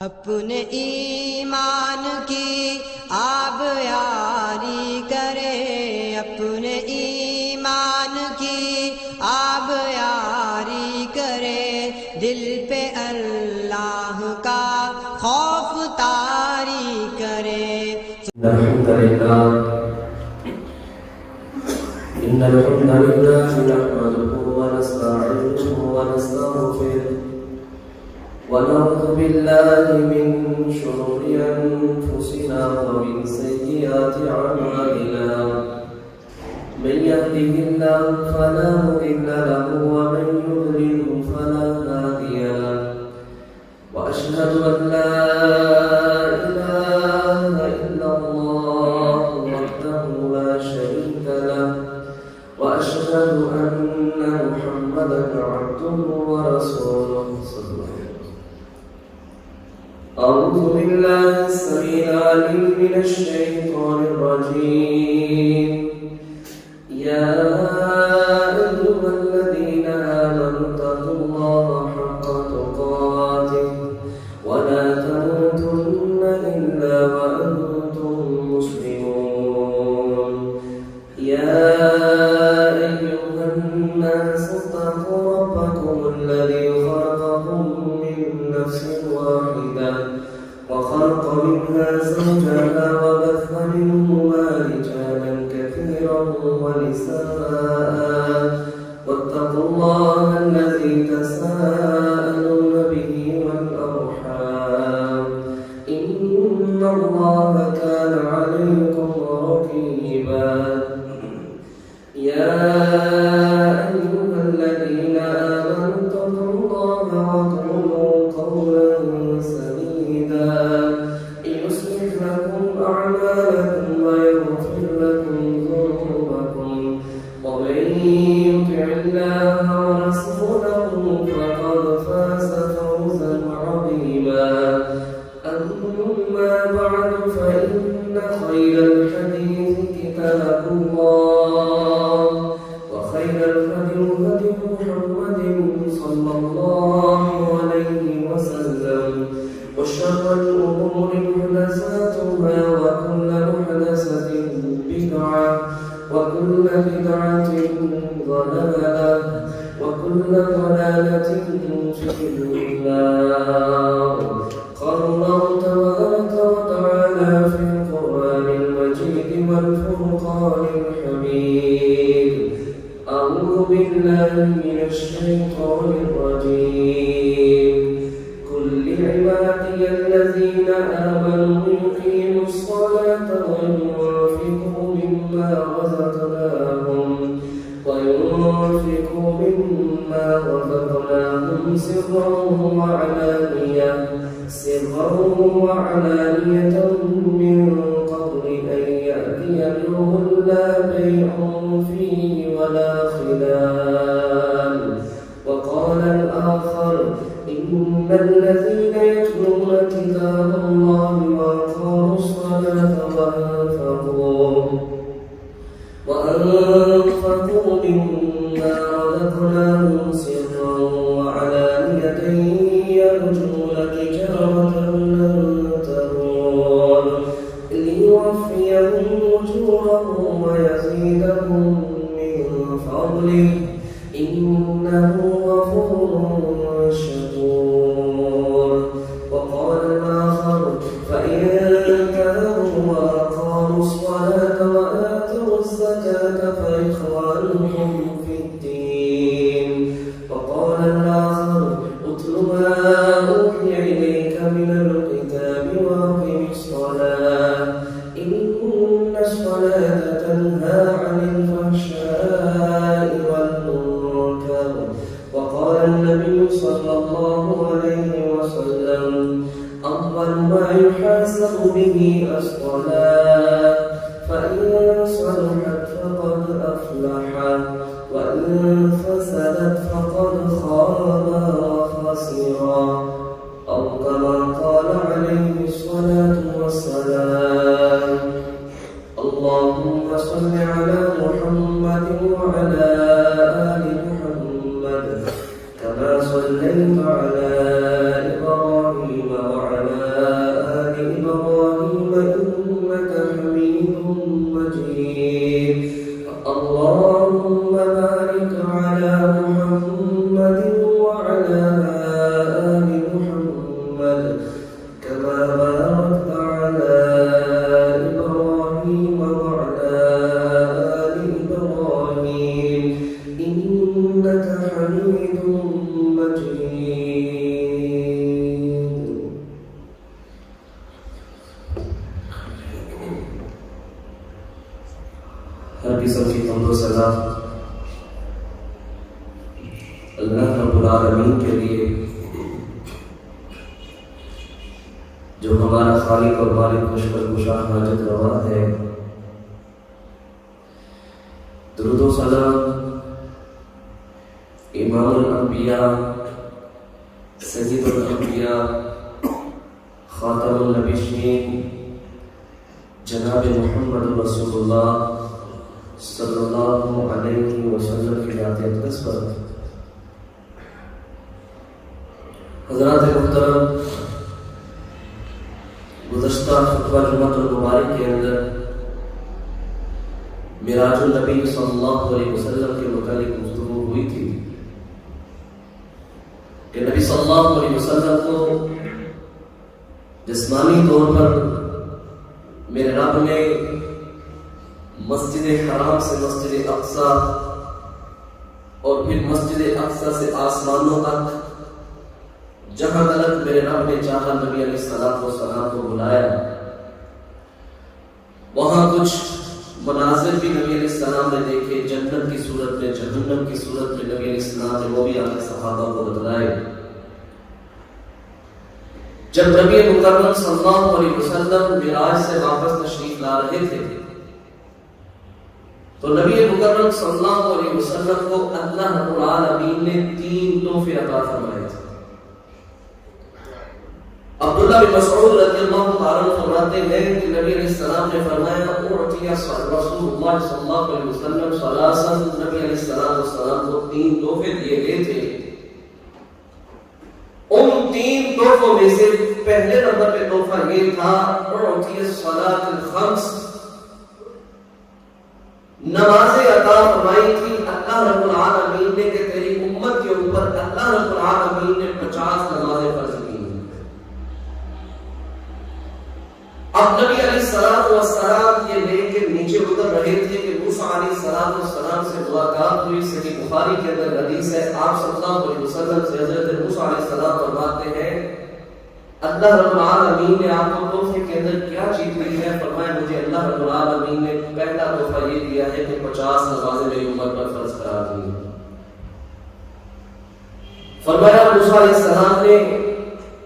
اپنے ایمان کی آب یاری کرے، اپنے ایمان کی آب یاری کرے، دل پہ اللہ کا خوف طاری کرے۔ الحمد للہ ان الحمد للہ نحمده ونستعینه ونستغفره ونعوذ بالله من شرور أنفسنا ومن سيئات أعمالنا، من يهده الله فلا مضل له ومن يضلل فلا هادي له، وأشهد أن لا إله إلا الله وحده لا شريك له، وأشهد أن محمدا عبده ورسوله صلى الله عليه وسلم۔ أعوذ بالله السميع العليم من الشيطان الرجيم، يا أيها الذين آمنوا اتقوا الله حق تقاته ولا تموتن إلا وأنتم مسلمون، يا أيها الناس اتقوا ربكم الذي خلقكم من نفس واحدة وخلق منها زوجها وبث منهما رجالا كثيرا ونساء، واتقوا الله الذي تساءلون به والأرحام، إن الله كان عليكم رقيبا، يا أيها الذين آمنوا اتقوا الله وقولوا قولا سديدا يصلح لكم أعمالكم ويغفر لكم ذنوبكم، ومن يطع الله ورسوله فقد فاز فوزا عظيما، أما بعد فإن خير الحديث كتاب الله، وخير الهدي هدي محمد صلى الله عليه وسلم، وشر الأمور محدثاتها وكل محدثة بدعة وكل بدعة ضلالة وكل ضلالة في النار۔ قال الله تبارك وتعالى في القرآن المجيد والفرقان الحميد، أعوذ بالله من الشيطان الرجيم، قل لعبادي الذين آمنوا يقيموا الصلاة وينفقوا مما رزقناهم سرا وعلانية من قبل أن يأتي يوم لا بيع فيه ولا خلال، وقال الآخر إن الذين يتلون كتاب الله وأقاموا الصلاة وأنفقوا مما رزقناهم سرا وعلانية يرجون تجارة لن تبور ليوفيهم أجورهم ويزيدهم من فضله إنه غفور شكور، وقال الآخر فإن تابوا وأقاموا الصلاة وآتوا الزكاة فإخوانكم في الدين، وقال الآخر اتل ما أوحي إليك من الكتاب وأقم الصلاة إن الصلاة تنهى عن الفحشاء والمنكر، وقال النبي صلى الله عليه وسلم أول ما يحاسب به الصلاة، فإن صلحت فقد أفلح وإن فسدت فقد خاب وخسر، أو كما قال عليه الصلاة والسلام۔ اللهم صل على محمد وعلى آل محمد كما صليت على إبراهيم وعلى حمد و ثنا اللہ رب العالمین کے لیے جو ہمارا خالق اور مالک مشکل کشا حاجت روا ہے. درود و سلام امام الانبیاء سید الانبیاء خاتم النبیین جناب محمد رسول اللہ صلی اللہ علیہ وسلم کی ذات اقدس پر. حضرات محترم، گزشتہ خطبہ جمعۃ المبارک کے اندر معراج النبی صلی اللہ علیہ وسلم کے متعلق گفتگو ہوئی تھی کہ نبی صلی اللہ علیہ وسلم کو جسمانی طور پر میرے رب نے مسجد حرام سے مسجد اقصی اور پھر مسجد اقصی سے آسمانوں تک جہاں تک میرے رب نے چاہا نبی علیہ الصلوۃ والسلام کو بلایا. وہاں کچھ مناظر بھی نبی علیہ السلام نے دیکھے، جنت کی صورت میں، جہنم کی صورت میں. نبی علیہ السلام نے وہ بھی اپنے صحابہ کو بتلائے. جب نبی مکرم صلی اللہ علیہ وسلم معراج سے واپس تشریف لا رہے تھے تو نبی مکرم صلی اللہ علیہ وسلم کو اللہ رب العالمین نے 3 تحفے عطا فرمائے تھے. عبداللہ بن مسعود رضی اللہ تعالیٰ عنہ فرماتے ہیں کہ نبی علیہ السلام نے فرمایا اعطی رسول اللہ صلی اللہ علیہ وسلم ثلاثا. نبی علیہ السلام کو 3 تحفے دیے گئے تھے. ان 3 تحفوں میں سے پہلے نمبر پہ تحفہ یہ تھا اعطی الصلاۃ الخمس. نمازیں عطا فرمائی تھی اللہ رب العالمین نے کہ تیری امت کے اوپر اللہ رب العالمین نے 50 نمازیں فرض کی. اب نبی علیہ السلام یہ لے کے نیچے اتر رہے تھے کہ موسیٰ علیہ السلام سے ملاقات ہوئی. صحیح بخاری کے اندر حدیث ہے، آپ صلی اللہ علیہ وسلم سے حضرت موسیٰ علیہ السلام فرماتے ہیں اللہ رب العالمین نے آپ کو تحفے کے اندر کیا چیز دی ہے؟ فرمایا مجھے اللہ رب العالمین نے پہلا تحفہ یہ دیا ہے کہ 50 نمازیں میری امت پر فرض قرار دی. فرمایا موسیٰ علیہ السلام نے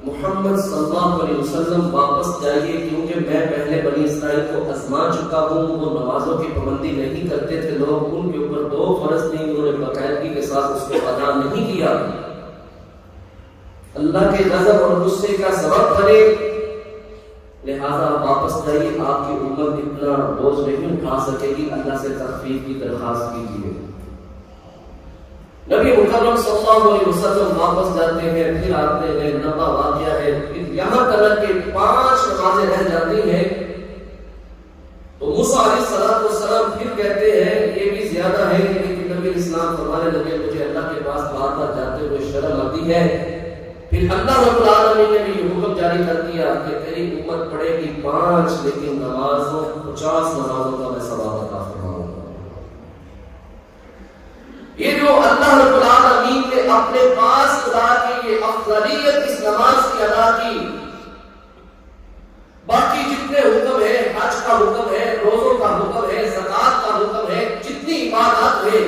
محمد صلی اللہ علیہ وسلم واپس جائیے کیونکہ میں پہلے بنی اسرائیل کو آزما چکا ہوں. وہ نمازوں کی پابندی نہیں کرتے تھے لوگ، ان کے اوپر 2 فرض نہیں، انہوں نے باقاعدگی کے ساتھ اس کو ادا نہیں کیا. اللہ کے غضب اور غصے کا سبب بنے، لہذا واپس جائیے. آپ کی امت اتنا بوجھ نہیں اٹھا سکے گی، اللہ سے تخفیف کی درخواست کیجیے. نبی مکرم صلی اللہ علیہ وسلم واپس جاتے ہیں، پھر آتے ہیں، نبا واقعہ ہے، پھر یہاں تک کہ 5 نمازیں رہ جاتی ہیں. تو موسیٰ علیہ السلام پھر کہتے ہیں یہ بھی زیادہ ہے کہ نبی اسلام فرمانے لگے مجھے اللہ کے پاس بار بار جاتے ہوئے شرم آتی ہے. پھر اللہ رب العالمین نے بھی یہ حکم جاری کر دیا کہ تیری امت پڑھے گی 5 لیکن 50 نمازوں کا میں ثواب عطا فرماؤں گا. یہ جو اللہ رب العالمین نے اپنے پاس خدا کی یہ افضلیت اس نماز کی ادا کی، باقی جتنے حکم ہے، حج کا حکم ہے، روزوں کا حکم ہے، زکات کا حکم ہے، جتنی عبادات ہے،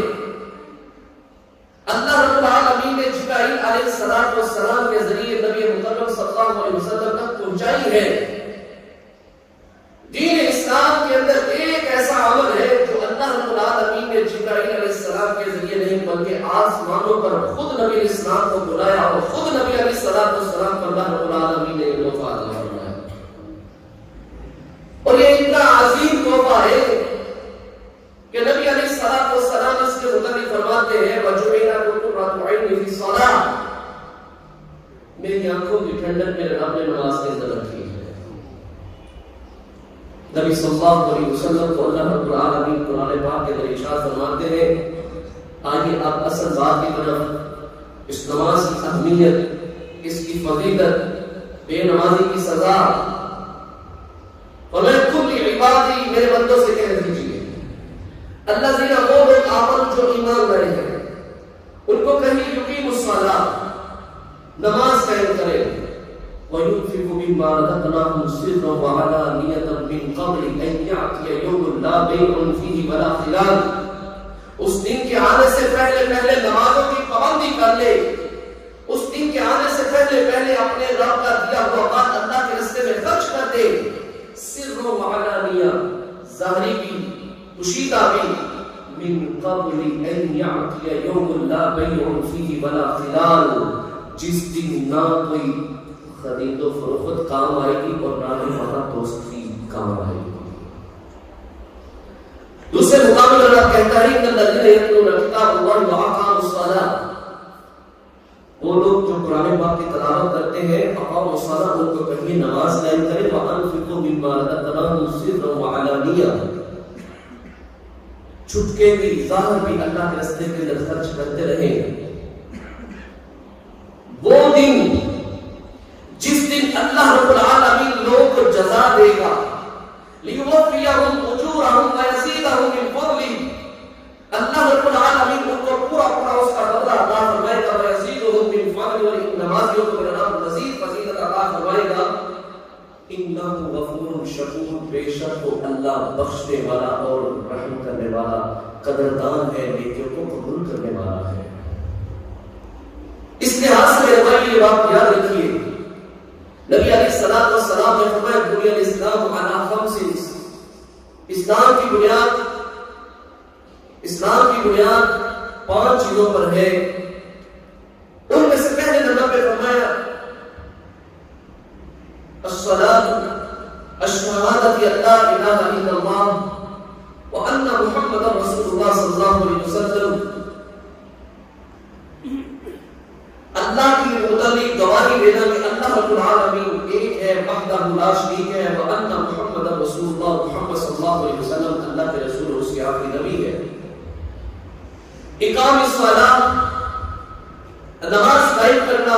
اللہ رب العالمین نے جبرائیل علیہ السلام کے ذریعے نبی مکرم صلی اللہ علیہ وسلم تک پہنچائی ہے. دین اسلام کے اندر ایک ایسا عمل ہے جو اللہ رب العالمین نے جبرائیل علیہ السلام کے ذریعے نہیں بلکہ آسمانوں پر خود نبی اسلام کو بلایا اور خود نبی علیہ السلام کو اللہ رب العالمین نے تحفہ عطا فرمایا. اور یہ اتنا عظیم تحفہ ہے کہ نبی علیہ السلام اس کے متعلق فرماتے ہیں وَجُعِلَ قُرَّةُ عَيْنِي فِي الصَّلَاةِ. میری آنکھوں کی ٹھنڈک میرے رب نے نماز کے اندر رکھی ہے. نبی صلی اللہ علیہ وسلم کو اللہ رب العالمین قرآن پاک کے اندر ارشاد فرماتے ہیں. آئیے آپ اصل بات کی طرف، اس نماز کی اہمیت، اس کی فضیلت، بے نمازی کی سزا. وَلَا كُلِّ عِبَادِي میرے بندوں سے کہہ دیجیے الذین وہ لوگ آمنوا جو ایمان لائے ہیں ان کو کہیں یقیموا الصلاۃ نماز قائم کریں وَيُنْفِقُوا مِمَّا رَزَقْنَاهُمْ سِرًّا وَعَلَانِيَةً مِنْ قَبْلِ أَنْ يَأْتِيَ يَوْمٌ لَا بَيْعٌ فِيهِ وَلَا خِلَالٌ. اس دن کے آنے سے پہلے پہلے نمازوں کی پابندی کر لے، اس دن کے آنے سے پہلے پہلے اپنے رب کا دیا ہوا مال اللہ کے راستے میں خرچ کر دے، سر و علانیہ، ظاہری بھی پوشیدہ بھی، من قبل ان یعطی یوم لا بیع فیہ ولا خلال، جس دن نہ کوئی خرید و فروخت کام آئے گی اور نہ ہی وہاں دوستی کام آئے گی۔ دوسرے مقام پر اللہ کہتا ہے کہ الذین یتلون کتاب اللہ واقاموا الصلاۃ، وہ لوگ جو قرآن پاک کی تلاوت کرتے ہیں، اقاموا الصلاۃ، ان کو کہیں نماز قائم کریں، وانفقوا مما رزقناہم سرا وعلانیہ، چھٹکے بھی ظاہر بھی اللہ کے راستے کے اندر خرچ کرتے رہیں۔ وہ دن جس دن اللہ رب العالمین لوگوں کو جزا دے گا، لیوفیہم اجورہم ویزیدہم من فضلہ، اللہ رب العالمین ان کو پورا پورا اس کا بدلہ عطا فرمائے گا، ویزیدہم من فضلہ، اور ان نمازیوں کو میرا نام مزید فضیلت عطا فرمائے گا۔ انہ غفور شکور، بے شک وہ اللہ بخشنے والا اور رحم کرنے والا، قدردان ہے، نیکیوں کو قبول کرنے والا ہے۔ اس لحاظ سے میرے بھائی یہ بات یاد رکھیے، نبی علیہ الصلوۃ والسلام نے فرمایا بنی الاسلام علی خمس، اسلام کی بنیاد 5 چیزوں پر ہے۔ ان میں سے پہلے نمبر پہ فرمایا الصلاۃ، الشہادۃ ان لا الہ الا اللہ وان محمد رسول اللہ صلی اللہ علیہ وسلم، اللہ کی متعلق گواہی دینا کہ اللہ رب العالمین ایک ہے، وحدہ لا شریک ہے، وان محمد رسول اللہ، محمد صلی اللہ علیہ وسلم اللہ کے رسول اور اس کے آخری نبی ہے۔ اقام الصلاۃ، نماز قائم کرنا،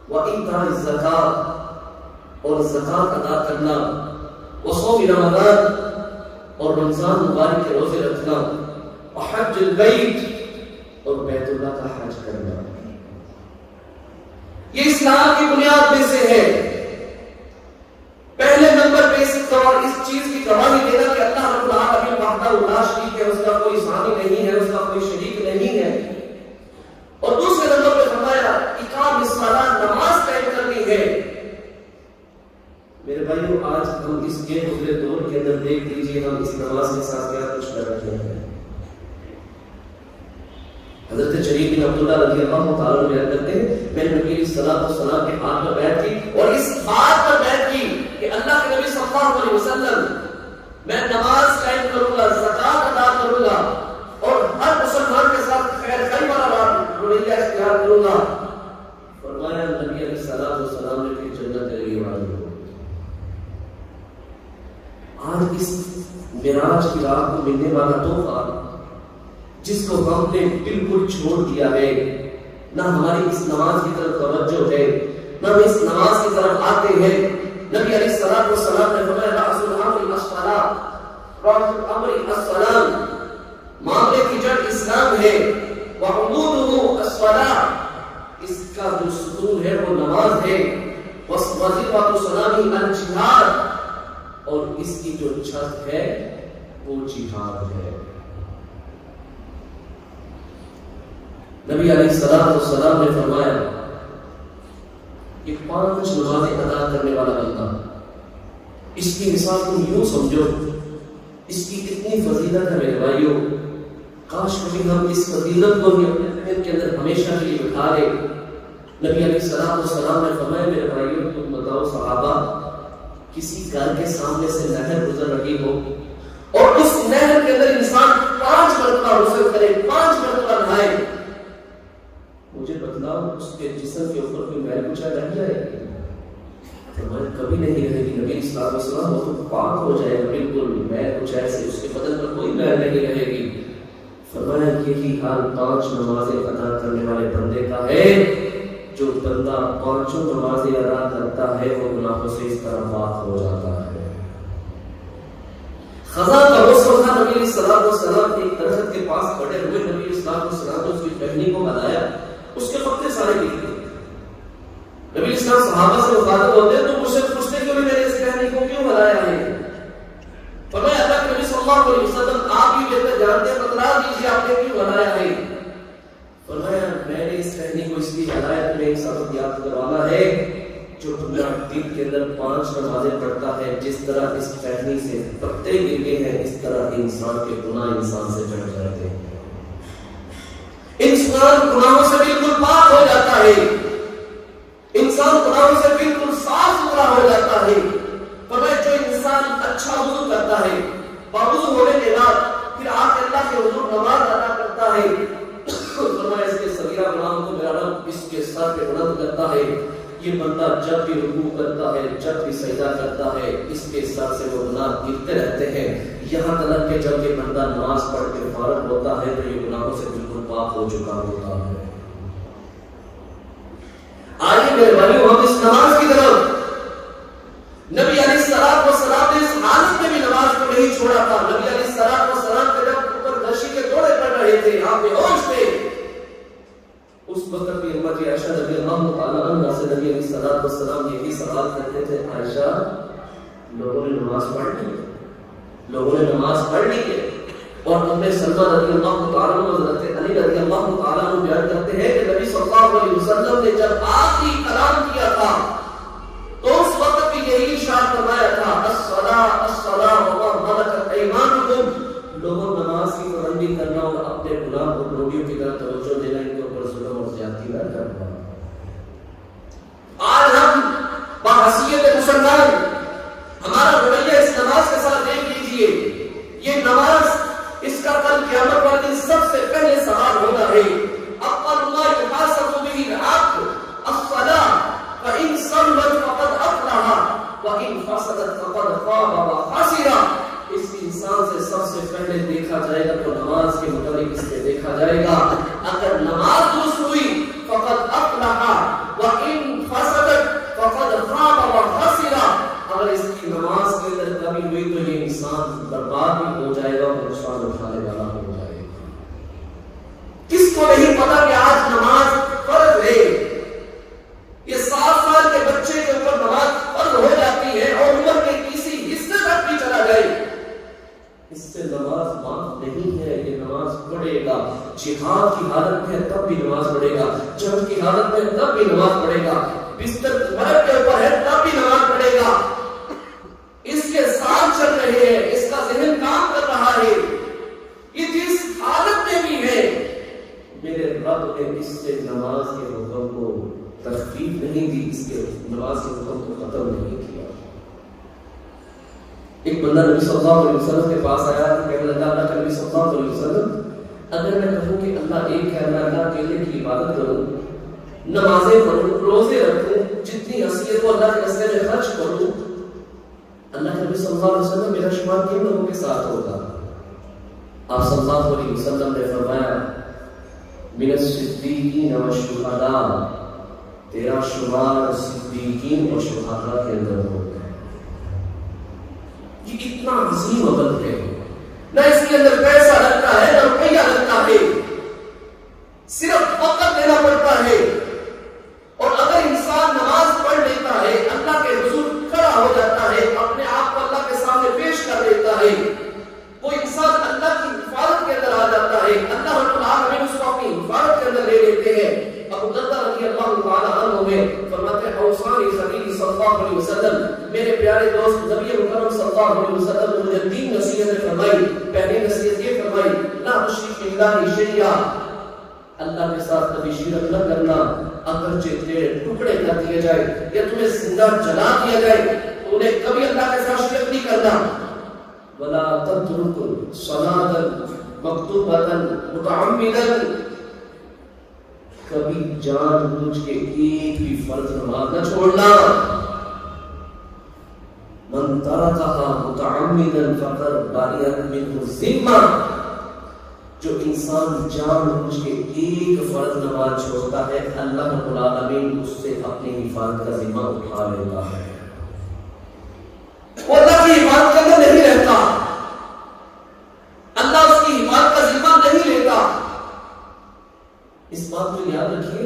وایتاء الزکاۃ، اور زکات ادا کرنا، وصوم رمضان، اور رمضان مبارک کے روزے رکھنا، وحج البیت، اور بیت اللہ کا حج کرنا، یہ اسلام کی بنیاد میں سے ہے۔ پہلے نمبر پہ اس چیز کی گواہی دینا کہ اللہ رب العالمین وحدہ لا شریک ہے، اس کا کوئی ثانی نہیں ہے، اس کا کوئی شریک نہیں ہے۔ اور دوسرے نمبر پہ فرمایا اقام الصلاۃ، نماز قائم کرنی ہے۔ میرے بھائیو، آج ہم اس کے گزرے دور کے اندر دیکھ لیجیے ہم اس نماز کے ساتھ کیا کچھ کر رہے ہیں۔ حضرت شریف بن عبداللہ رضی اللہ تعالیٰ عنہ بیان کرتے ہیں، میں نے نبی صلی اللہ علیہ وسلم کے ہاتھ پر بیعت کی اور اس بات پر بیعت کی کہ اللہ کے نبی صلی اللہ علیہ وسلم، میں نماز قائم کروں گا، زکات ادا کروں گا، اور ہر مسلمان کے ساتھ خیر خیری والا رویہ اختیار کروں گا۔ فرمایا نبی علیہ الصلوۃ والسلام نے کہ جنت تیری والی ہو۔ آج اس معراج کی رات کو ملنے والا تحفہ جس کو ہم نے بالکل چھوڑ دیا ہے، نہ ہماری اس نماز کی طرف توجہ ہے، نہ ہم اس نماز کی طرف آتے ہیں۔ نبی علیہ الصلوۃ والسلام نے فرمایا رأس الامر الصلاۃ، رأس الامر الصلاۃ، معاملے کی جڑ اسلام ہے، وعمودہ الصلاۃ، اس کا جو ستون ہے وہ نماز ہے، وظیفۃ الصلاۃ الجہاد، اور اس کی جو چھت ہے وہ جہاد ہے۔ نبی علیہ الصلوۃ والسلام نے فرمایا کہ 5 نمازیں ادا کرنے والا بندہ، اس کی مثال تم یوں سمجھو، اس کی کتنی فضیلت ہے میرے بھائیو، کاش کبھی ہم اس فضیلت کو بھی اپنے ذہن کے اندر ہمیشہ کے لیے بٹھا لیں۔ نبی علیہ الصلوۃ والسلام نے فرمایا میرے بھائیو، تم بتاؤ صحابہ، کسی گھر کے سامنے سے نہر گزر رہی ہو اور اس نہر کے اندر انسان 5 مرتبہ غسل کرے، 5 مرتبہ نہائے، مجھے بتلاؤ اس کے جسم کے اوپر کوئی میل کچھ رہ جائے گی؟ فرمایا کبھی نہیں رہے گی نبی صلی اللہ علیہ وسلم، وہ تو پاک ہو جائے گا بالکل، میل کچھ ایسے اس کے بدن پر کوئی میل نہیں رہے گی۔ فرمایا یہی حال 5 نمازیں ادا کرنے والے بندے کا ہے، جو بندہ 5 نمازیں ادا کرتا ہے وہ گناہوں سے اس طرح پاک ہو جاتا ہے۔ خزاں کا موسم تھا، نبی علیہ الصلوۃ والسلام ایک درخت کے پاس کھڑے ہوئے، نبی علیہ الصلوۃ والسلام نے اس کی ٹہنی کو بنایا، اس کے پتے سارے گر گئے۔ نبی علیہ السلام صحابہ سے مخاطب ہوتے ہیں، تو مجھ سے پوچھتے کیوں میرے اس ٹہنی کو کیوں بنایا ہے؟ فرمایا اللہ کے نبی صلی اللہ علیہ وسلم آپ ہی بہتر جانتے ہیں، بتلا سبق یاد کروانا ہے، جو بندہ دن کے اندر 5 نمازیں پڑھتا ہے، جس طرح اس ٹہنی سے پتے گرتے ہیں، اس طرح انسان کے گناہ انسان سے جڑ جاتے ہیں، انسان گناہوں سے بالکل پاک ہو جاتا ہے، انسان گناہوں سے بالکل صاف ستھرا ہو جاتا ہے۔ فرمایا جو انسان اچھا وضو کرتا ہے، وضو ہونے کے بعد پھر آ کے اللہ کے حضور نماز ادا کرتا ہے، فرمایا اس کے صغیرہ گناہوں کو میرا رب اس کے سر پہ بلند کرتا ہے، یہ بندہ جب بھی رکوع کرتا ہے، جب بھی سجدہ کرتا ہے، اس کے سر سے وہ گناہ گرتے رہتے ہیں، یہاں تک کہ جب یہ بندہ نماز پڑھ کے فارغ ہوتا ہے تو یہ گناہوں سے بالکل پاک ہو چکا ہوتا ہے۔ آئیے میرے بھائیو ہم اس نماز کی طرف، نبی علیہ الصلوۃ والسلام نے اس حالت میں بھی نماز کو نہیں چھوڑا تھا۔ نبی علیہ الصلوۃ والسلام کے جب اوپر غشی کے دوڑے پڑ رہے تھے، آپ بے ہوش تھے، اس وقت بھی امت عائشہ رضی اللہ تعالی عنہا سے نبی علیہ الصلوۃ والسلام یہی سوال کرتے تھے، عائشہ لوگوں نے نماز پڑھ لی، لوگوں نے نماز پڑھ لی ہے؟ اور ام سلمہ رضی اللہ تعالی عنہ، حضرت علی رضی اللہ تعالی عنہ بیان کرتے ہیں کہ نبی صلی اللہ علیہ وسلم نے جب آخری کلام کیا تھا تو اس وقت بھی یہی ارشاد فرمایا تھا، الصلاۃ الصلاۃ وما ملکت ایمانکم، لوگوں نماز کی پابندی کرنا اور اپنے گناہ اور روٹیوں کی طرف توجہ دینا، ان کے اوپر ظلم اور زیادتی نہ کرنا۔ آج ہم بحیثیت مسلمان ہمارا رویہ اس نماز کے ساتھ دیکھ لیجیے، یہ نماز اس کا کل قیامت والے دن سب سے پہلے سوال ہونا ہے، اول ما یحاسب به العبد الصلاۃ فإن صلت فقد أفلح وإن فسدت فقد خاب وخسر۔ اس انسان سے سب سے پہلے دیکھا جائے گا تو نماز کے متعلق اس سے دیکھا جائے گا، اگر نماز درست ہوئی فقد أفلح وإن فسدت فقد خاب وخسر، اگر اس کی نماز کے اندر کمی ہوئی تو یہ انسان برباد بھی ہو جائے گا اور نقصان اٹھانے والا ہو جائے گا۔ کس کو نہیں پتا کہ آج نماز فرض ہے؟ یہ 7 سال کے بچے کے اوپر نماز فرض ہو جاتی ہے اور عمر کے کسی حصے تک بھی چلا جائے، اس سے نماز معاف نہیں ہے، یہ نماز پڑھے گا، جہاد کی حالت میں تب بھی نماز پڑھے گا، جنگ کی حالت میں تب بھی نماز پڑھے گا، بستر مرگ کے اوپر ہے تب بھی نماز پڑھے گا، اس کے ساتھ چل رہے ہیں، اس کا ذہن کام کر رہا ہے، یہ جس حالت میں بھی ہے، میرے رب نے اس سے نماز کے حکم کو تخفیف نہیں دی، اس کے نماز کے حکم کو ختم نہیں کیا۔ ایک بندہ نبی صلی اللہ علیہ وسلم کے پاس آیا کہ کہنے لگا، اللہ کے نبی صلی اللہ علیہ وسلم، اگر میں کہوں کہ اللہ ایک ہے، میں اللہ اکیلے کی عبادت کروں، نمازیں پڑھوں، روزے رکھوں، جتنی حیثیت کو اللہ کے راستے میں خرچ کروں، اللہ کے نبی صلی اللہ علیہ وسلم میرا شمار کن لوگوں کے ساتھ ہوگا؟ آپ صلی اللہ علیہ وسلم نے فرمایا، من الصدیقین والشہداء، تیرا شمار صدیقین اور شہداء کے اندر ہوگا۔ یہ اتنا عظیم عمل ہے، نہ اس کے اندر پیسہ لگتا ہے نہ روپیہ لگتا ہے، صرف وقت دینا پڑتا ہے، اور اگر انسان نماز پڑھ لیتا ہے، اللہ کے حضور کھڑا ہو جاتا ہے، اپنے آپ کو اللہ کے سامنے پیش کر دیتا ہے، وہ انسان اللہ کی حفاظت کے اندر آ جاتا ہے، اللہ رب العالمین اس کو اپنی حفاظت کے اندر لے لیتے ہیں۔ ابو درداء رضی اللہ تعالی عنہ میں فرماتے ہیں، اوصانی خلیلی صلی اللہ علیہ وسلم، میرے پیارے دوست نبی مکرم صلی اللہ علیہ وسلم نے مجھے 3 نصیحتیں فرمائی۔ پہلی نصیحت یہ فرمائی، لا تشرک باللہ شیئا، اللہ کے ساتھ کبھی شرک نہ کرنا، اگرچہ تیرے ٹکڑے کر دیے جائے یا تمہیں زندہ جلا دیا جائے تو انہیں کبھی اللہ کے ساتھ شرک نہیں کرنا۔ ولا تترک صلاۃ مکتوبۃ متعمدا، کبھی جان بوجھ کے ایک بھی فرض نماز نہ چھوڑنا۔ من ترکھا متعمدا فقد بریت منہ الذمہ، جو انسان جان بوجھ کے ایک فرض نماز چھوڑتا ہے، اللہ رب العالمین اس سے اپنی حفاظت کا ذمہ اٹھا لیتا ہے، وہ اللہ کی حفاظت کے اندر نہیں رہتا، اللہ اس کی حفاظت کا ذمہ نہیں لیتا۔ اس بات کو یاد رکھیے،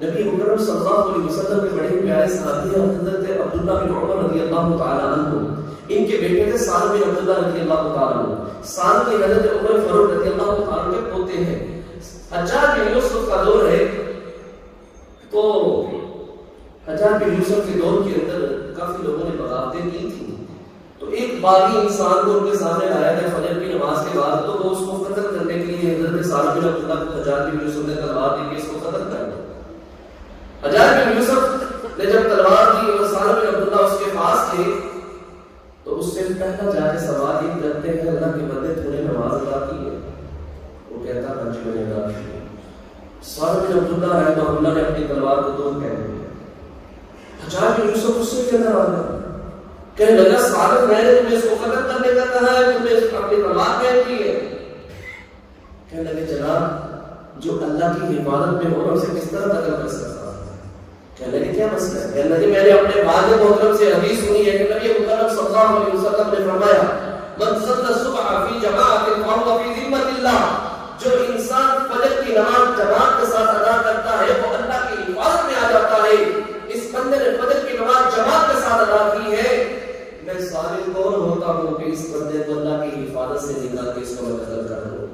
نبی مکرم صلی اللہ علیہ وسلم کے بڑے پیارے صحابی ہیں حضرت عبداللہ بن عمر رضی اللہ تعالی عنہ، ان کے بیٹے تھے سالم بن عبداللہ رضی اللہ تعالی عنہ، سالم بن حضرت عمر فاروق رضی اللہ تعالی عنہ کے پوتے ہیں۔ حجاج بن یوسف کا دور ہے، تو حجاج بن یوسف کے دور کے اندر کافی لوگوں نے بغاوتیں کی تھی. تو ایک باغی انسان کو ان کے سامنے لایا گیا فجر کی نماز کے بعد, تو وہ اس کو قتل کرنے کے لیے حضرت سعد بن عبداللہ کو حجاج بن یوسف نے تلوار دی کہ اس کو قتل کر دو. حجاج بن یوسف نے جب تلوار دی اور سعد بن عبداللہ اس کے پاس تھے, تو اس سے پہلا جا کے سوال یہ کرتے ہیں اللہ کے بندے تو نے نماز ادا کی ہے؟ وہ کہتا ہے جی میں نے ادا کی. سعد بن عبداللہ رحمہ اللہ نے اپنی تلوار کو توڑ کہہ دیا. حجاج بن یوسف اس سے کہنا رہا کہنے لگا سعد میں نے تمہیں اس کو قتل کرنے کا کہا ہے, تمہیں اپنی تلوار پھینک کی ہے. کہنے لگے جناب جو اللہ کی حفاظت میں ہو اسے کس طرح قتل کر سکتا؟ کہنے لگے کیا مسئلہ ہے؟ کہنے لگے میں نے اپنے والد محترم سے حدیث سنی ہے کہ نبی مکرم صلی اللہ علیہ وسلم نے فرمایا من صلی الصبح فی جماعت فهو فی ذمۃ اللہ, جو انسان فجر کی نماز جماعت کے ساتھ ادا کرتا ہے وہ اللہ کی حفاظت میں آ جاتا ہے. اس بندے نے فجر کی نماز جماعت کے ساتھ ادا کی ہے, میں ثابت کون ہوتا ہوں کہ اس بندے کو اللہ کی حفاظت سے نکال کے اس کو میں قتل کر دوں.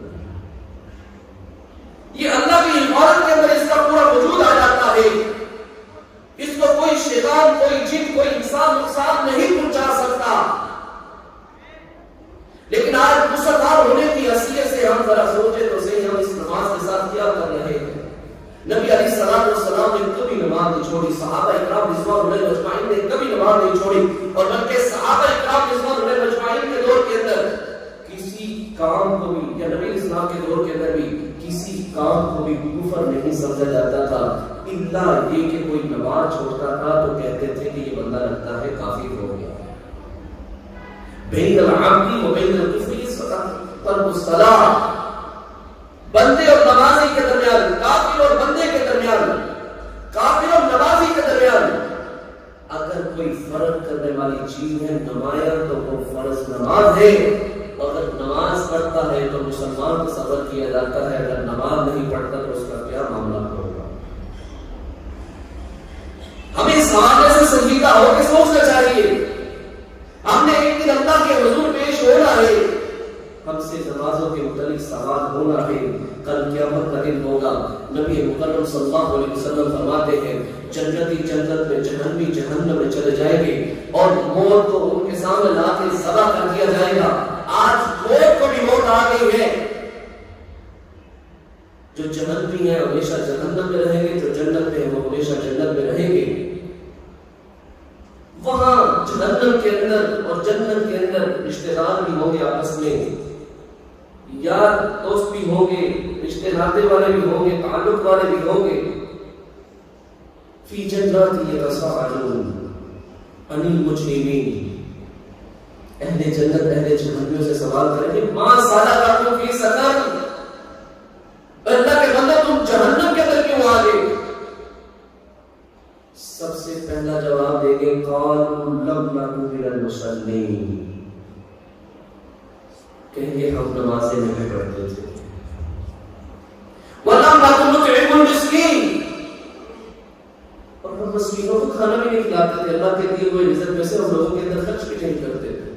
یہ اللہ کی حفاظت کے اندر اس کا پورا وجود آ جاتا ہے. اس کو کوئی شیطان, کوئی جن, کوئی انسان نقصان نہیں پہنچا سکتا. لیکن آج مسلمان ہونے کی حیثیت سے ہم ذرا سوچے تو صحیح, ہم اس نماز کے ساتھ کیا کر رہے ہیں؟ نبی علیہ الصلوۃ والسلام نے کبھی نماز نہیں چھوڑی, صحابہ اکرام رضوان اللہ اجمعین نے کبھی نماز نہیں چھوڑی, اور بلکہ صحابہ اکرام رضوان اللہ اجمعین کے دور کے اندر کسی کام کو بھی, یا نبی اسلام کے دور کے اندر بھی کسی کام کو بھی کفر نہیں سمجھا جاتا تھا, الا یہ کہ کوئی نماز چھوڑتا تھا تو کہتے تھے کہ یہ بندہ لگتا ہے کافر ہو گیا. بین العبد و بین الکفر ترک الصلاۃ, بندے اور نمازی کے درمیان, کافر اور بندے کے درمیان, کافر اور نمازی کے درمیان اگر کوئی فرق کرنے والی چیز ہے نمایا تو وہ فرض نماز ہے. اگر نماز پڑھتا ہے تو مسلمان تصور کیا جاتا ہے, اگر نماز نہیں پڑھتا تو اس کا کیا معاملہ ہوگا. ہمیں اس حوالے سے سنجیدہ ہو کے سوچنا چاہیے. ہم نے ایک دن اللہ کے حضور پیش ہونا ہے, ہم سے نمازوں کے متعلق سوال ہونا ہے, کل قیامت کا دن ہوگا. نبی مکرم صلی اللہ علیہ وسلم فرماتے ہیں جنتی جنت میں, جہنمی جہنم میں چلے جائیں گے, اور موت کو ان کے سامنے لا کے ذبح کر دیا جائے گا. آج موت کو بھی موت آ گئی ہے. جو جہنمی ہے ہمیشہ جہنم میں رہیں گے, جو جنت میں وہ ہمیشہ جنت میں رہیں گے. وہاں جہنم کے اندر اور جنت کے اندر رشتہ دار بھی ہوں گے آپس میں, یار دوست بھی ہوں گے, رشتہ ناطے والے بھی ہوں گے, تعلق والے بھی ہوں گے. فی جنات یتساءلون عن المجرمین, اہل جنت اہل جہنمیوں سے سوال کریں گے ما سلککم فی سقر, اللہ کے بندے تم جہنم کے اندر کیوں آ گئے؟ سب سے پہلا جواب دیں گے قالوا لم نکن من المصلین, کہیں گے ہم نمازیں نہیں پڑھتے تھے. وَلَمْ نَكُنْ نُطْعِمُ الْمِسْكِينَ, اور ہم مسکینوں کو کھانا بھی نہیں کھلاتے تھے, اللہ کے دیے ہوئے رزق میں سے ہم لوگوں کے اندر خرچ بھی نہیں کرتے تھے.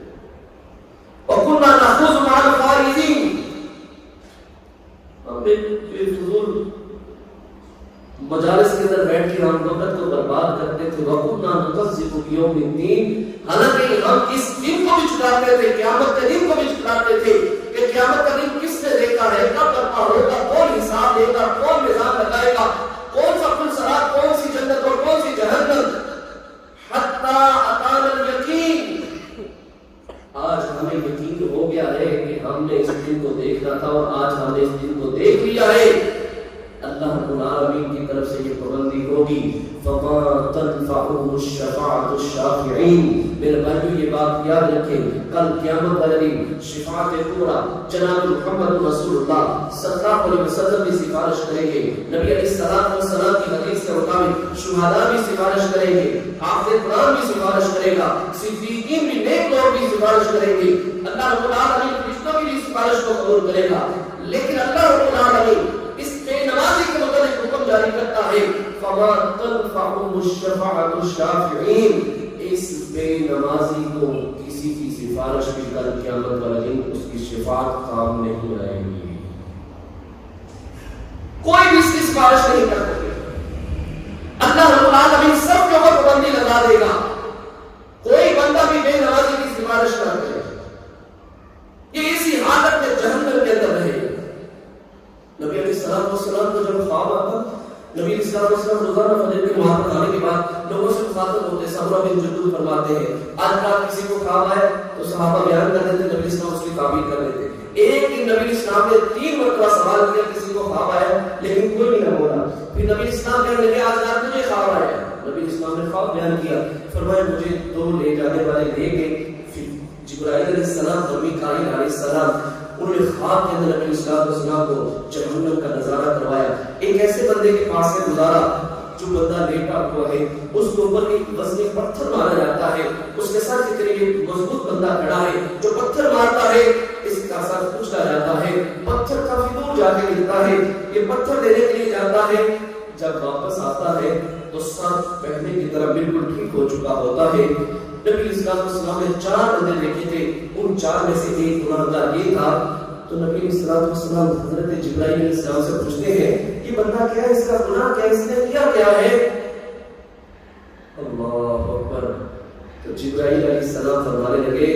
وَكُنَّا نَخُوضُ مَعَ الْخَائِضِينَ, ہم بے فضول مجالس کے اندر بیٹھ کے ہم وقت کو برباد کرتے تھے. وَكُنَّا نُكَذِّبُ بِيَوْمِ الدِّينِ, حالانکہ ہم اس دن کو بھی چھٹاتے تھے, قیامت کے دن کو بھی چھٹاتے تھے کہ قیامت کا دن کس نے دیکھا ہے, کب برپا ہوگا, کون حساب دے گا, کون نظام لگائے گا, کون سا پل صراط, کون سی جنت اور کون سی جہنم. حتی اتانا الیقین, آج ہمیں یقین ہو گیا ہے کہ ہم نے اس دن کو دیکھنا تھا اور آج ہم نے اس دن کو دیکھ لیا ہے. اللہ رب العالمین کی طرف سے یہ پابندی ہوگی فما تنفعهم الشفاعة الشافعین. میرے بھائیو یہ بات یاد رکھیں, کل قیامت والے دن شفاعت پورا جناب محمد رسول اللہ صلی اللہ علیہ وسلم بھی سفارش کریں گے. نبی علیہ السلام کی حدیث کے مطابق شہداء بھی سفارش کریں گے, حافظ قرآن بھی سفارش کرے گا, صدیقین بھی, نیک لوگ بھی سفارش کریں گے. اللہ رب العالمین فرشتوں کی بھی سفارش کو قبول کرے گا. لیکن اللہ رب العالمین اس بے نمازی کے متعلق حکم جاری کرتا ہے فما تنفعهم الشفاعة الشافعین, اس بے نمازی کو کسی کی سفارش بھی کل قیامت والے دن اس کی شفاعت کام نہیں آئے گی. کوئی بھی اس کی سفارش نہیں کر سکے. کروا دے گا. کوئی بندہ بھی بے نمازی کی سفارش نہ کرے, یہ اسی حالت میں جہنم کے اندر رہے گا. نبی علیہ السلام کو جب خواب آتا, نبی علیہ السلام روزانہ فجر کی نماز پڑھانے کے بعد لوگوں سے مخاطب ہوتے. سمرہ بن جندب فرماتے ہیں آج رات کسی کو خواب آئے تو صحابہ بیان کر دیتے, نبی علیہ السلام اس کی تعبیر کر دیتے. ایک دن نبی علیہ السلام نے 3 مرتبہ سوال کیا کسی کو خواب آیا, لیکن کوئی نہیں بولا. پھر نبی علیہ السلام کہنے لگے آج رات مجھے خواب آیا. نبی علیہ السلام نے خواب بیان کیا, فرمایا مجھے 2 لے جانے والے لے گئے. جبرائیل علیہ السلام اور میکائیل علیہ السلام, انہوں نے خواب کے اندر نبی علیہ السلام کو جہنم کا نظارہ کروایا. ایک ایسے بندے کے پاس سے گزارا جو بندہ لیٹا ہوا ہے, اس کے اوپر ایک وزنی پتھر مارا جاتا ہے, اس کے ساتھ اتنے ایک مضبوط بندہ کھڑا ہے جو پتھر مارتا ہے, اس کا ساتھ پوچھا جاتا ہے. پتھر کافی دور جا کے گرتا ہے, یہ پتھر دینے کے لیے جاتا ہے. جب واپس آتا ہے تو سب پہلے کی طرح بالکل ٹھیک ہو چکا ہوتا ہے. نبی علیہ السلام نے 4 بندے دیکھے تھے, ان 4 میں سے ایک گناہگار یہ تھا. تو نبی علیہ السلام حضرت جبرائیل علیہ السلام سے پوچھتے ہیں یہ بندہ کیا ہے, اس کا گناہ کیا ہے, اس نے کیا کیا ہے؟ اللہ اکبر. تو جبرائیل علیہ السلام فرمانے لگے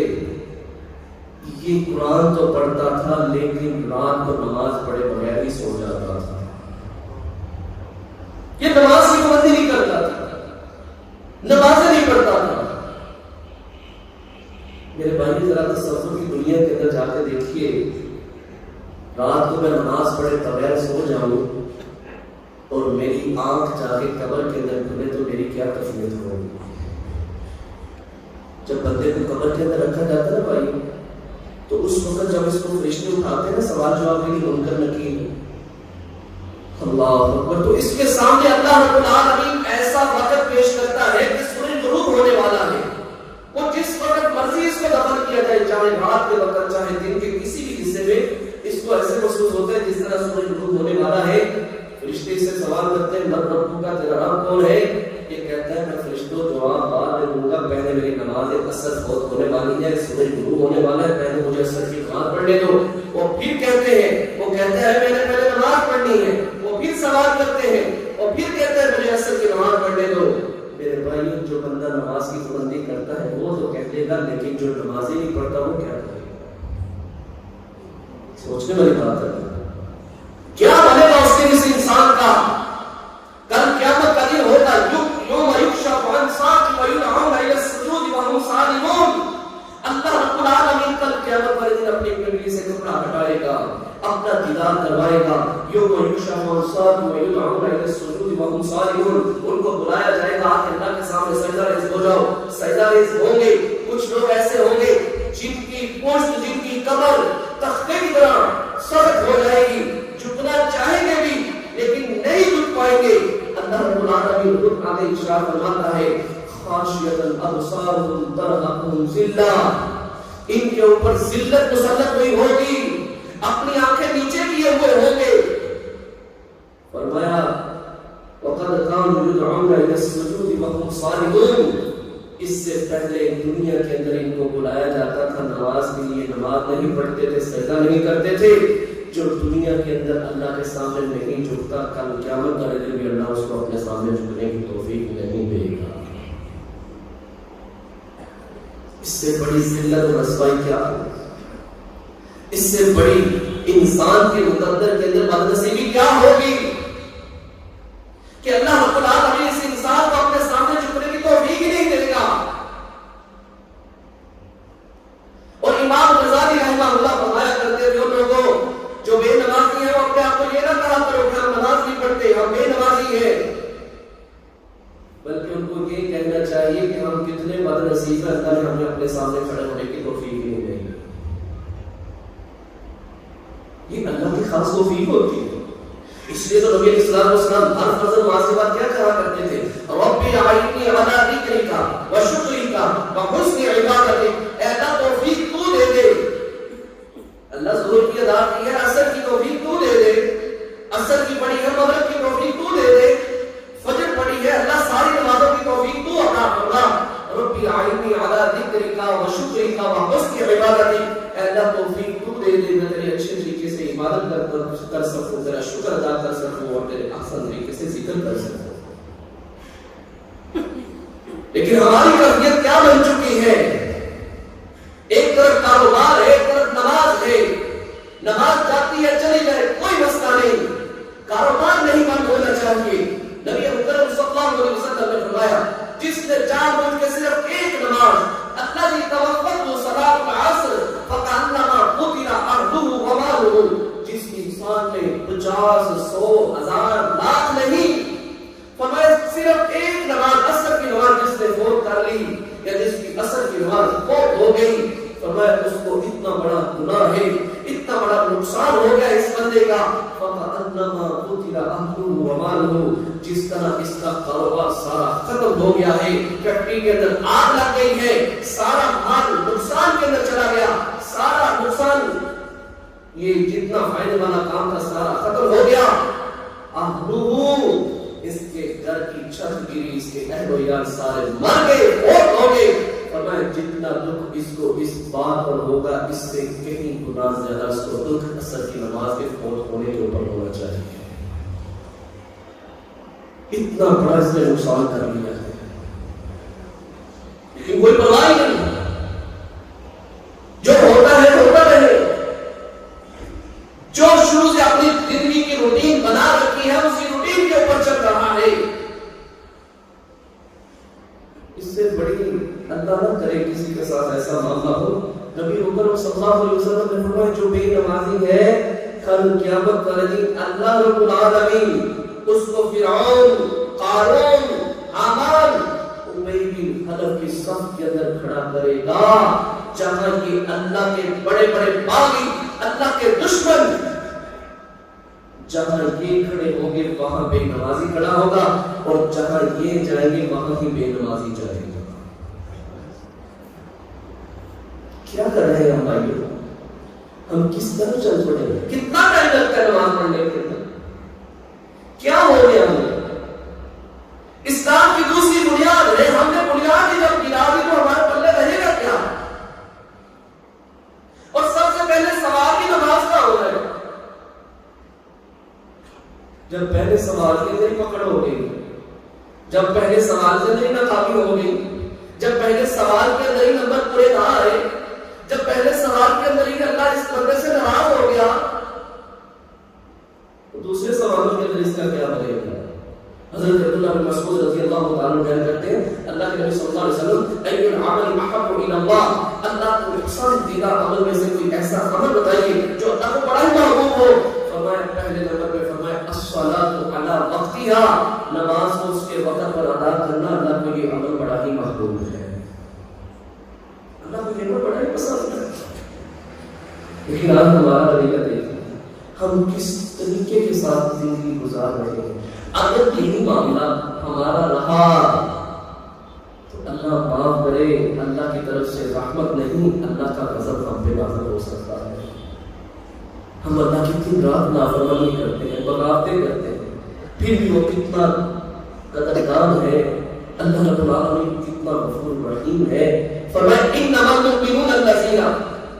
یہ قرآن تو پڑھتا تھا لیکن رات کو نماز پڑھے بغیر ہی سو جاتا تھا. یہ نماز کی پابندی نہیں کرتا تھا, نمازیں نہیں پڑھتا تھا. میرے بھائی ذرا تصور کی دنیا کے اندر جا کے دیکھیے, رات کو میں نماز پڑھے بغیر سو جاؤں اور میری آنکھ جا کے قبر کے اندر کھلے تو میری کیا کیفیت ہوگی. جب بندے کو قبر کے اندر رکھا جاتا ہے بھائی, تو اس وقت جب اس کو فرشتے اٹھاتے ہیں سوال جواب کے لیے منکر نکیر, اللہ اکبر, تو اس کے سامنے اللہ رب العالمین ایسا وقت پیش کرتا ہے کہ سورج غروب ہونے والا ہے. وہ جس وقت مرضی اس کو دفن کیا جائے, چاہے رات کے وقت چاہے دن کے کسی بھی حصے میں, اس کو ایسے محسوس ہوتا ہے جس طرح سورج غروب ہونے والا ہے. فرشتے سے سوال کرتے ہیں من ربک کا, تیرا رب کون ہے؟ یہ کہتا ہے میں فرشتوں جواب بعد میں دوں گا, پہلے میری نماز عصر فوت ہونے والی ہے, سورج غروب ہونے والا ہے, پہلے مجھے عصر کی نماز پڑھنے دو. وہ پھر کہتے ہیں, وہ کہتے ہیں میں نے پہلے نماز پڑھنی ہے. وہ پھر سوال کرتے ہیں, اور پھر کہتے ہیں مجھے عصر کی نماز پڑھنے دو. میرے بھائی جو بندہ نماز کی پابندی کرتا ہے وہ تو کہتے گا, لیکن جو نماز ہی نہیں پڑھتا وہ کیا کرے گا؟ سوچنے والی بات ہے. کیا بنے گا اس کے اس انسان کا؟ کل قیامت کا دن ہوگا, یوم یکشف عن ساق ویدعون الی السجود وهم سالمون. اللہ رب العالمین کل قیامت والے دن اپنی کملی سے کپڑا ہٹائے گا, اپنا دیدار کروائے گا. یوم یکشف عن ساق ویدعون الی السجود وهم سالمون. ان کو بلایا جائے گا کہ اللہ کے سامنے سجدہ ریز ہو جاؤ. سجدہ ریز ہوں گے. کچھ لوگ ایسے ہوں گے جن کی پشت, جن کی کمر تختے کی طرح سخت ہو جائے گی, جھکنا چاہیں گے بھی لیکن نہیں جھک پائیں گے. اللہ رب العالمین خود آگے ارشاد فرماتا ہے خاشعۃ ابصارهم ترهقهم ذلہ, ان کے اوپر ذلت مسلط ہوئی ہوگی, اپنی آنکھیں نیچے کیے ہوئے ہوں گے. فرمایا وقد كانوا يدعون الى السجود وهم صالمون. اس سے پہلے دنیا کے اندر ان کو بلایا جاتا تھا نماز کے لیے, نماز نہیں پڑھتے تھے, سجدہ نہیں کرتے تھے. جو دنیا کے اندر اللہ کے سامنے نہیں جھکتا, کل قیامت والے دن بھی اللہ اس کو اپنے سامنے جھکنے کی توفیق نہیں دے گا. اس سے بڑی ذلت اور رسوائی کیا ہے؟ اس سے بڑی انسان کے مقدر کے اندر بدنصیبی کیا ہوگی کہ اللہ رب العالمین اس انسان کو اپنے سامنے جھکنے کی توفیق ہی نہیں دے گا. اور امام غزالی رحمہ اللہ فرمایا کرتے تھے, ان لوگوں جو بے نمازی ہیں وہ اپنے آپ کو یہ نہ کہا کرو کہ ہم نماز نہیں پڑھتے, ہم بے نمازی ہیں, بلکہ ان کو یہ کہنا چاہیے کہ ہم کتنے بدنصیب ہیں, اللہ نے ہمیں اپنے سامنے کھڑے ہونے کی توفیق ہی نہیں دی. یہ اللہ کی خاص توفیق ہوتی ہے. اس لیے تو نبی علیہ السلام ہر فضل نماز کے بعد کیا کہا کرتے تھے, ربی اعینی علی ذکرک و شکرک و حسن عبادتک. اے اللہ توفیق تو دے دے, اللہ ظہور کی ادا کی ہے, عصر کی توفیق تو دے دے, عصر کی پڑھی ہے, مغرب کی توفیق تو دے دے, فجر پڑھی ہے, اللہ ساری نمازوں کی توفیق تو عطا فرما. ربی اعینی علی ذکرک و شکرک و حسن عبادتک. اے اللہ توفیق تو دے دے, میں تیرے اچھے طریقے سے عبادت کر سکوں, تیرا شکر ادا کر سکوں اور تیرے احسن طریقے سے ذکر کر سکوں. لیکن گئی یا جس کی اثر کی نماز فوت ہو گئی، فرمایا اس کو اتنا بڑا گناہ ہے، اتنا بڑا نقصان ہو گیا اس بندے کا، فَقَأَنَّمَا قُتِلَ أَهْلُهُ وَمَالُهُ، جس طرح اس کا کاروبار سارا ختم ہو گیا ہے، فیکٹری کے اندر آگ لگ گئی ہے، سارا مال نقصان کے اندر چلا گیا، سارا نقصان، یہ جتنا فائدے والا کام تھا سارا ختم ہو گیا، أَهْلُهُ، اس کے گھر کی چھت گری، اس کے اہل و عیال سارے مر گئے، فوت ہو گئے، فرمایا جتنا دکھ اس کو اس بات پر ہوگا اس سے کہیں گنا زیادہ اس کو دکھ اثر کی نماز کے فوت ہونے کے اوپر ہونا چاہیے، اتنا بڑا اس نے نقصان کر لیا ہے، لیکن کوئی پرواہ نہیں، جو ہوتا ہے ہوتا رہے، جو شروع سے اپنی زندگی کی روٹین بنا رکھی ہے اسی روٹین کے اوپر چل رہا ہے، اس سے بڑی اللہ نہ کرے کسی کے ساتھ ایسا معاملہ ہو۔ نبی اکرم صلی اللہ علیہ وسلم نے فرمایا جو بے نمازی ہے کل قیامت کا دن اللہ رب العالمین اس کو فرعون، قارون، حامان، ابی بن خلف کی صف کے اندر کھڑا کرے گا، جہاں یہ اللہ کے بڑے بڑے باغی، اللہ کے دشمن، جہاں یہ کھڑے ہوں گے وہاں بے نمازی کھڑا ہوگا، اور جہاں یہ جائیں گے وہاں ہی بے نمازی جائے گا۔ کیا کر رہے ہیں ہم بھائیوں؟ ہم کس طرح چل پڑے ہیں؟ کتنا ٹائم لگتا ہے نماز پڑھنے کے اندر؟ کیا ہو گیا ہمیں؟ اسلام کی دوسری بنیاد ہے، ہم نے بنیاد ہی جب گرا دی تو ہمارے پلے رہے گا کیا؟ اور سب سے پہلے سوال کی نماز کا ہو رہا ہے، جب پہلے سوال کے اندر پکڑ ہو گئی، جب پہلے سوال کے اندر ناکامی ہو گئی، جب پہلے سوال کے اندر ہی نمبر پورے نہ آئے، جب پہلے سوال کے اندر ہی اللہ اس بندے سے ناراض ہو گیا، تو دوسرے سوالوں کے اندر اس کا کیا بنے گا؟ حضرت عبداللہ بن مسعود رضی اللہ تعالیٰ عنہ بیان کرتے ہیں اللہ کے نبی صلی اللہ علیہ وسلم ای العمل احب الی اللہ، اللہ کو پسند دیدہ عمل میں سے کوئی ایسا عمل بتائیے جو اللہ کو بڑا ہی محبوب ہو، فرمایا پہلے نمبر پہ فرمایا الصلاۃ علی وقتہا، نماز کو اس کے وقت پر ادا کرنا، اللہ کو یہ عمل بڑا ہی محبوب ہے، اللہ کو یہ عمل بڑا ہی پسند ہے۔ لیکن آج ہمارا رویہ دیکھیں، ہم کس طریقے کے ساتھ زندگی گزار رہے ہیں۔ اگر یہی معاملہ ہمارا رہا تو اللہ معاف کرے، اللہ کی طرف سے رحمت نہیں، اللہ کا غضب ہم پہ نازل ہو سکتا ہے۔ ہم اللہ کی دن رات نافرمانی کرتے ہیں، بغاوتیں کرتے ہیں، پھر بھی وہ کتنا قدردان ہے، اللہ رب العالمین کتنا غفور رحیم ہے۔ فرمایا انما المؤمنون الذین،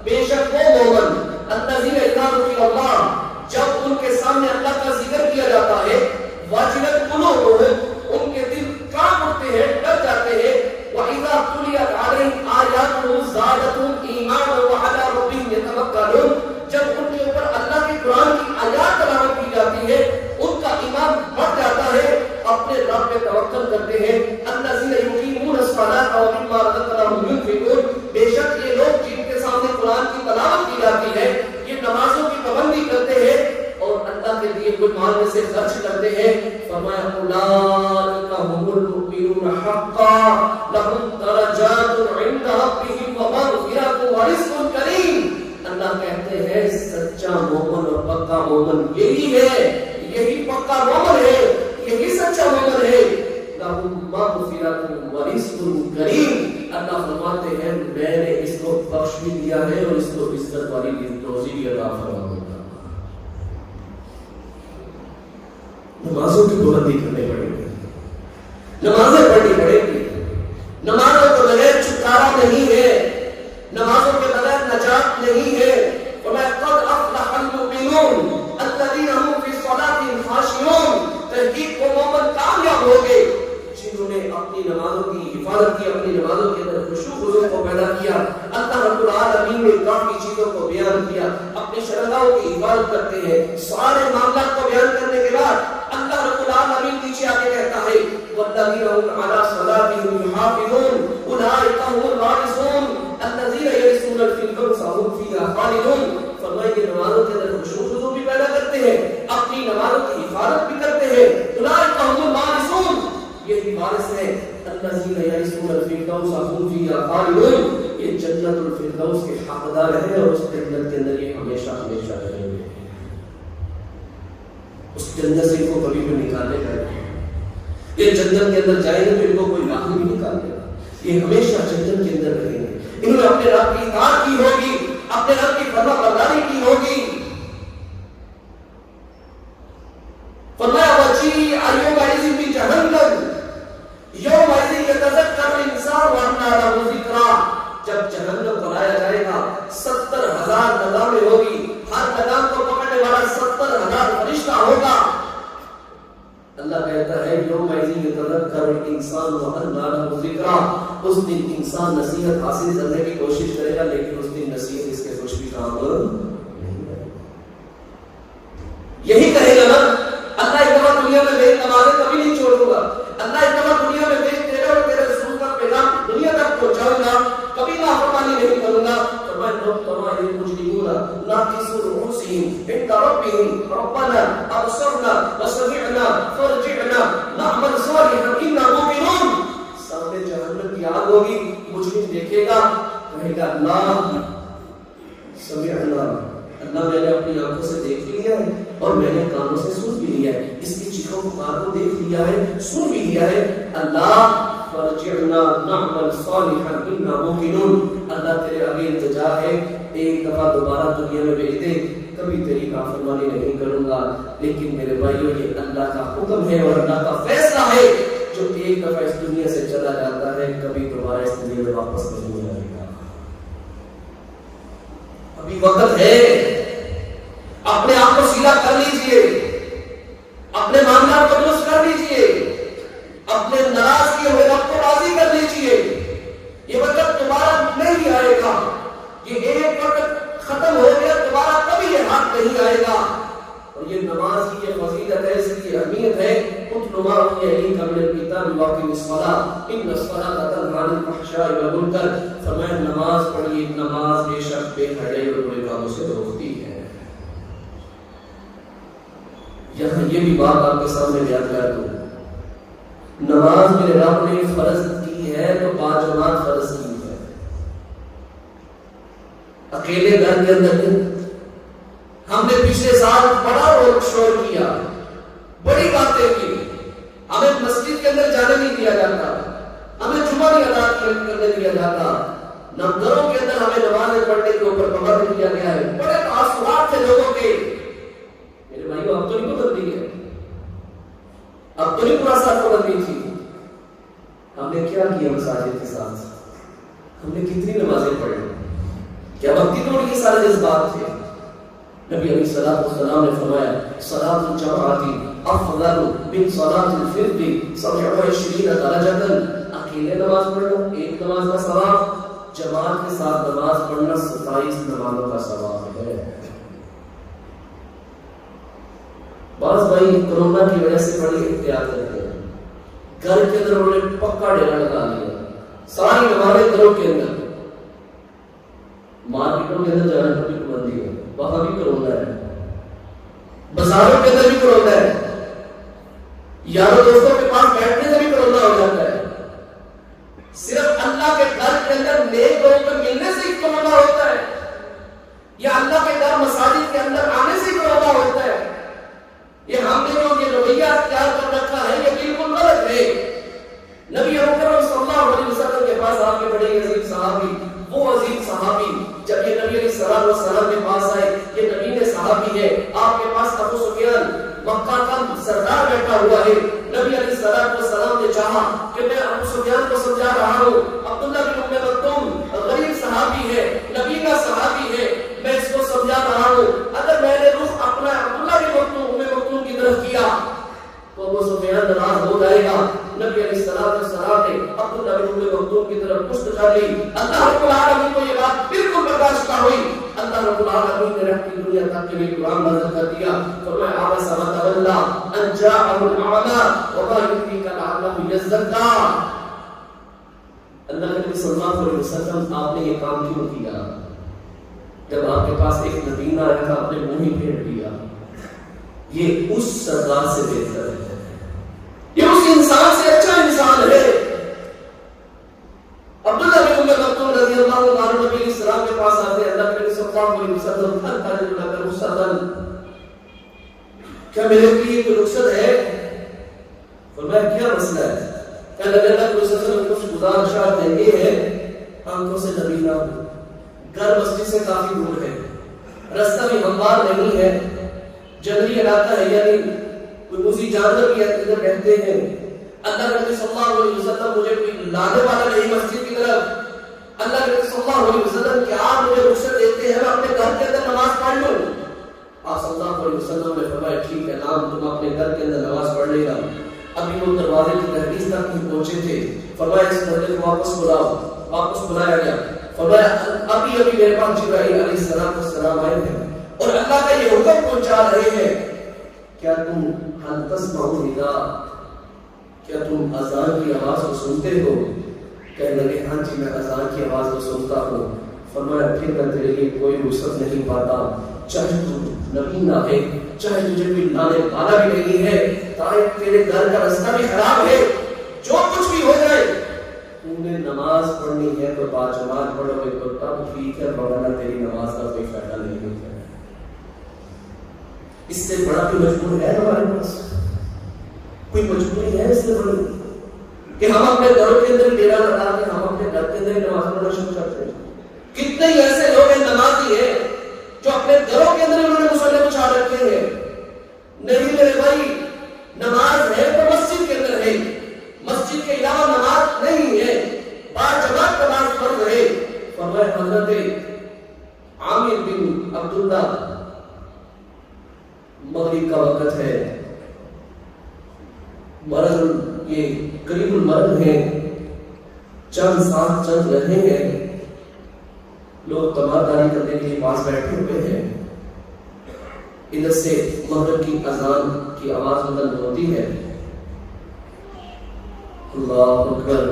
بے شک وہ مومن الذین اذا ذکر اللہ، جب ان کے سامنے اللہ کا ذکر کیا جاتا ہے، واجلت قلوبہم، ان کے دل کانپ اٹھتے ہیں، ڈر جاتے ہیں، وَإِذَا تُلِيَتْ عَلَيْهِمْ آيَاتُهُ زَادَتْهُمْ إِيمَانًا وَعَلَىٰ رَبِّهِمْ يَتَوَكَّلُونَ، جب ان کے اوپر اللہ کے قرآن کی آیات تلاوت کی جاتی ہے ان کا ایمان بڑھ جاتا ہے، اپنے رب پہ توکل کرتے ہیں۔ الذین یقیمون الصلاۃ ومما رزقناہم ينفقون، بے شک یہ لوگ جن کے سامنے قرآن کی تلاوت کی جاتی ہے یہ نمازوں کی پابندی کرتے ہیں اور اللہ کے لیے کوئی مال میں سے خرچ کرتے ہیں۔ فرمایا اولئک هم المؤمنون حقا لهم درجات عند ربهم ومغفرۃ ورزق کریم، اللہ کہتے ہیں سچا مومن اور پکا مومن یہی ہے، یہی پکا مومن ہے، یہی سچا مومن ہے۔ لهم مغفرۃ ورزق کریم، اللہ فرماتے ہیں میں نے اس کو بخش بھی دیا ہے اور اس کو عزت والی روزی بھی عطا فرماؤں گا۔ نمازوں کی بلندی کرنے پڑے گی، نمازیں پڑھنی پڑے گی، نمازوں کے بغیر چھٹکارا نہیں ہے، نمازوں کے بغیر نجات نہیں ہے۔ وَمَا قَدْ أَفْلَحَ الْمُؤْمِنُونَ الَّذِينَ هُمْ فِي صَلَاتِهِمْ خَاشِعُونَ، تحقیق وہ مومن کامیاب ہو گئے جنہوں نے اپنی نمازوں کی حفاظت کی، اپنی نمازوں کے اندر خشوع خضوع کو پیدا کیا۔ اللہ رب العالمین نے کافی چیزوں کو بیان کیا، اپنی شرعوں کی حفاظت کرتے ہیں، سارے معاملات کو بیان کرنے کے بعد اللہ رب العالمین نیچے آگے کہتا ہے وَالَّذِينَ هُمْ عَلَىٰ صَلَاتِهِمْ يُحَافِظُونَ أُولَٰئِكَ هُمُ الْوَارِثُونَ، الفردوس هم فيها خالدون، یہ جنت الفردوس کے حقدار ہیں اور اس جنت کے اندر یہ ہمیشہ ہمیشہ رہیں گے. اس جنت سے ان کو کبھی بھی نکالنے کا نہیں. یہ جنت کے اندر جائیں گے تو ان کو کوئی باہر نہیں نکال دے گا. یہ ہمیشہ جنت کے اندر رہیں گے. انہوں نے اپنے رب کی اطاعت کی ہوگی، اپنے رب کی فرما برداری کی ہوگی. فرمایا وجیء یومئذ بجہنم یومئذ یتذکر الانسان وانى له ذکریٰ. جب جہنم کو لایا جائے گا 70,000 ندامیں ہوگی، ہر ندام کو پکڑنے والا 70,000 فرشتہ ہوگا. اللہ کہتا ہے یومئذ یتذکر الانسان وانى له ذکریٰ. اس دن انسان نصیحت حاصل کرنے کی کوشش کرے گا لیکن اس دن نصیحت اس کے کچھ بھی کام نہیں کرے گا. یہی کہے گا نا اللہ ایک دفعہ دنیا میں میری نمازیں کبھی نہیں چھوڑوں گا، اللہ ایک دفعہ دنیا میں تیرے اور تیرے رسول کا پیغام دنیا تک پہنچاؤں گا، کبھی نافرمانی نہیں کروں گا. فرمایا ربنا المجرمون ناكسوا رؤوسهم عند ربهم ربنا ابصرنا وسمعنا فارجعنا نعمل صالحا انا موقنون. سامنے جہنم کی آگ ہوگی، مجرم دیکھے گا کہے گا اللہ سمعنا، اللہ میں نے اپنی آنکھوں سے دیکھ لیا ہے اور میں نے کانوں سے سن بھی لیا ہے، اس کی چیخوں پکار کو دیکھ لیا ہے، سن بھی لیا ہے. اللہ فرجعنا نعمل صالحا انا موقنون. اللہ تیرے آگے التجا ہے ایک دفعہ دوبارہ دنیا میں بھیج دے، کبھی تیری نافرمانی نہیں کروں گا. لیکن میرے بھائیوں یہ اللہ کا حکم ہے اور اللہ کا فیصلہ ہے. جو ایک دفعہ اس دنیا سے چلا جاتا ہے کبھی دوبارہ اس دنیا میں واپس نہیں آئے گا. ابھی وقت ہے، اپنے آپ کو سیدھا کر لیجئے، اپنے معاملات کو درست کر لیجئے، اپنے ناراض کیے ہوئے رب کو راضی کر لیجئے. یہ وقت دوبارہ نہیں آئے گا، یہ ایک وقت ختم ہو گیا، دوبارہ کبھی یہ حق نہیں آئے گا. اور یہ نماز کی یہ فضیلت ہے، اس کی اہمیت ہے. اتل ما اوحی الیک من الکتاب واقم الصلاۃ ان الصلاۃ تنہی عن الفحشاء والمنکر. فرمایا نماز پڑھیے، نماز بے شک بے حیائی اور برے کاموں سے روکتی ہے. یہاں یہ بھی بات آپ کے سامنے بیان کر دوں، نماز میرے رب نے فرض کی ہے تو باجماعت فرض کی ہے. اکیلے گھر کے اندر نہیں. ہم نے پچھلے سال بڑا رول شور کیا، بڑی باتیں کی، ہمیں مسجد کے اندر جانے نہیں دیا جاتا، ہمیں جمعہ نہیں ادا کرنے دیا جاتا، نہ گھروں کے اندر ہمیں نمازیں پڑھنے کے اوپر پابند کیا گیا ہے. بڑے تعصبات تھے لوگوں کے. میرے بھائیو اب تو نہیں پابندی ہے، اب تو نہیں پورا ساتھ پابندی تھی. ہم نے کیا کیا مساجد کے ساتھ؟ ہم نے کتنی نمازیں پڑھی؟ کیا وقتی توڑ کے سارے جذبات تھے؟ نبی علیہ الصلوۃ والسلام نے فرمایا صلاۃ الجماعۃ افضل من صلاۃ الفرد 27 درجۃ. اکیلے نماز پڑھنا ایک نماز کا ثواب، جماعت کے ساتھ نماز پڑھنا 27 نمازوں کا ثواب ہے. بعض بھائی کورونا کی وجہ سے بڑی احتیاط کرتے ہیں، گھر کے اندر انہوں نے پکا ڈیرا لگا لیا، ساری نمازیں گھروں کے اندر. مارکیٹوں کے اندر جانے پر بھی پابندی ہے، وہاں بھی کورونا ہے، بازاروں کے اندر بھی کورونا ہے، یاروں دوستوں کے پاس بیٹھنے سے بھی کورونا ہو جاتا ہے. صرف اللہ کے گھر کے اندر نیک لوگوں کو ملنے سے ہی کورونا ہوتا ہے، یا اللہ کے گھر مساجد کے اندر آنے سے ہی کورونا ہوتا ہے. یہ ہم نے جو یہ رویہ اختیار کر رکھا ہے یہ بالکل غلط ہے. نبی اکرم صلی اللہ علیہ وسلم کے پاس آپ کے بڑے عظیم صحابی، وہ عظیم صحابی جب یہ نبی علیہ السلام کے پاس آئے، یہ نبی نے صحابی ہے، آپ کے پاس ابو سفیان مکہ کا سردار بیٹھا ہوا ہے. نبی علیہ السلام نے چاہا کہ میں ابو سفیان کو سمجھا رہا ہوں، عبداللہ بن ام مکتوم غریب صحابی ہے، نبی کا صحابی ہے، میں اس کو سمجھا رہا ہوں، اگر میں نے رخ اپنا عبداللہ بن ام مکتوم کی طرف کیا تو ابو سفیان ناراض ہو جائے گا. نبی علیہ السلام نے عبداللہ بن ام مکتوم کی طرف پشت کر لی. اللہ رب العالمین کو یہ بات بالکل برداشت نہ ہوئی. اللہ رب العالمین نے رحمت دنیا تک کے لیے قرآن نازل کر دیا. فرمایا عبس وتولی ان جاءه الاعمى وما يدريك لعله يزكى. اللہ کے نبی صلی اللہ علیہ وسلم آپ نے یہ کام کیوں کیا؟ جب آپ کے پاس ایک نبی آیا تھا اپنے منہ ہی پھیر دیا. یہ اس سردار سے بہتر ہے، یہ اس انسان سے اچھا انسان ہے. اللہ عنہ نبی علیہ السلام کے پاس آتے ہیں، اللہ کے نبی صلی اللہ علیہ وسلم کیا میرے لیے کوئی رخصت ہے؟ فرمایا کیا مسئلہ ہے؟ کہ اللہ کے رسول صلی اللہ علیہ وسلم کچھ گزارشات دیکھے ہیں آنکھوں سے نبینا، گھر مسجد سے کافی دور ہے، رستہ بھی ہموار نہیں ہے، جنگلی علاقہ ہے، یعنی کوئی موذی جانور بھی ادھر رہتے ہیں، اللہ کے نبی صلی اللہ علیہ وسلم مجھے کوئی لانے والا نہیں مسجد کی طرف، اللہ کے نبی صلی اللہ علیہ وسلم کیا آپ مجھے رخصت دیتے ہیں میں اپنے گھر کے اندر نماز پڑھ لوں؟ آپ صلی اللہ علیہ وسلم نے فرمایا ٹھیک ہے نام تم اپنے گھر کے اندر نماز پڑھ لے گا۔ ابھی وہ دروازے کی دہلیز تک نہیں پہنچے تھے، فرمایا اس بندے کو واپس بلاؤ، واپس بلایا گیا، فرمایا ابھی ابھی میرے پاس جبرائیل علیہ السلام آئے ہیں اور اللہ کا یہ حکم پہنچا رہے ہیں کیا تم حل تسمعوا ندا، کیا تم اذان کی آواز کو سنتے ہو؟ کہنے لگے ہاں جی میں اذان کی آواز کو سنتا ہوں۔ فرمایا پھر میں تیرے لیے کوئی رخصت نہیں پاتا، چاہے تو نبی نہ ہے، چاہے تجھے کوئی لانے والا بھی نہیں ہے، چاہے تیرے گھر کا رستہ بھی خراب ہے، جو کچھ بھی ہو جائے تم نے نماز پڑھنی ہے تو باجماعت پڑھو گے تو تب ٹھیک ہے، ورنہ تیری نماز کا کوئی فائدہ نہیں ہوتا ہے۔ اس سے بڑا کوئی مجبور ہے ہمارے پاس؟ کوئی مجبوری ہے اس سے بڑی کہ ہم اپنے گھروں کے اندر ڈیرا لگا کے ہم اپنے گھر کے اندر نماز پڑھنا شروع کرتے ہیں؟ کتنے ہی ایسے لوگ ہیں نمازی ہیں جو اپنے گھروں کے اندر انہوں نے مصلی بچھا رکھے ہیں۔ نہیں میرے بھائی، نماز ہے تو مسجد کے اندر ہے، مسجد کے علاوہ نماز نہیں ہے، باجماعت نماز فرض ہے۔ فرمایا حضرت عامر بن عبداللہ مغرب کا وقت ہے، مرض یہ قریب المرض ہے، چند ساتھ چل رہے ہیں، لوگ تماداری کرنے کے لیے پاس بیٹھے ہوئے ہیں، ادھر سے مغرب کی اذان کی آواز بلند ہوتی ہے، اللہ اکبر،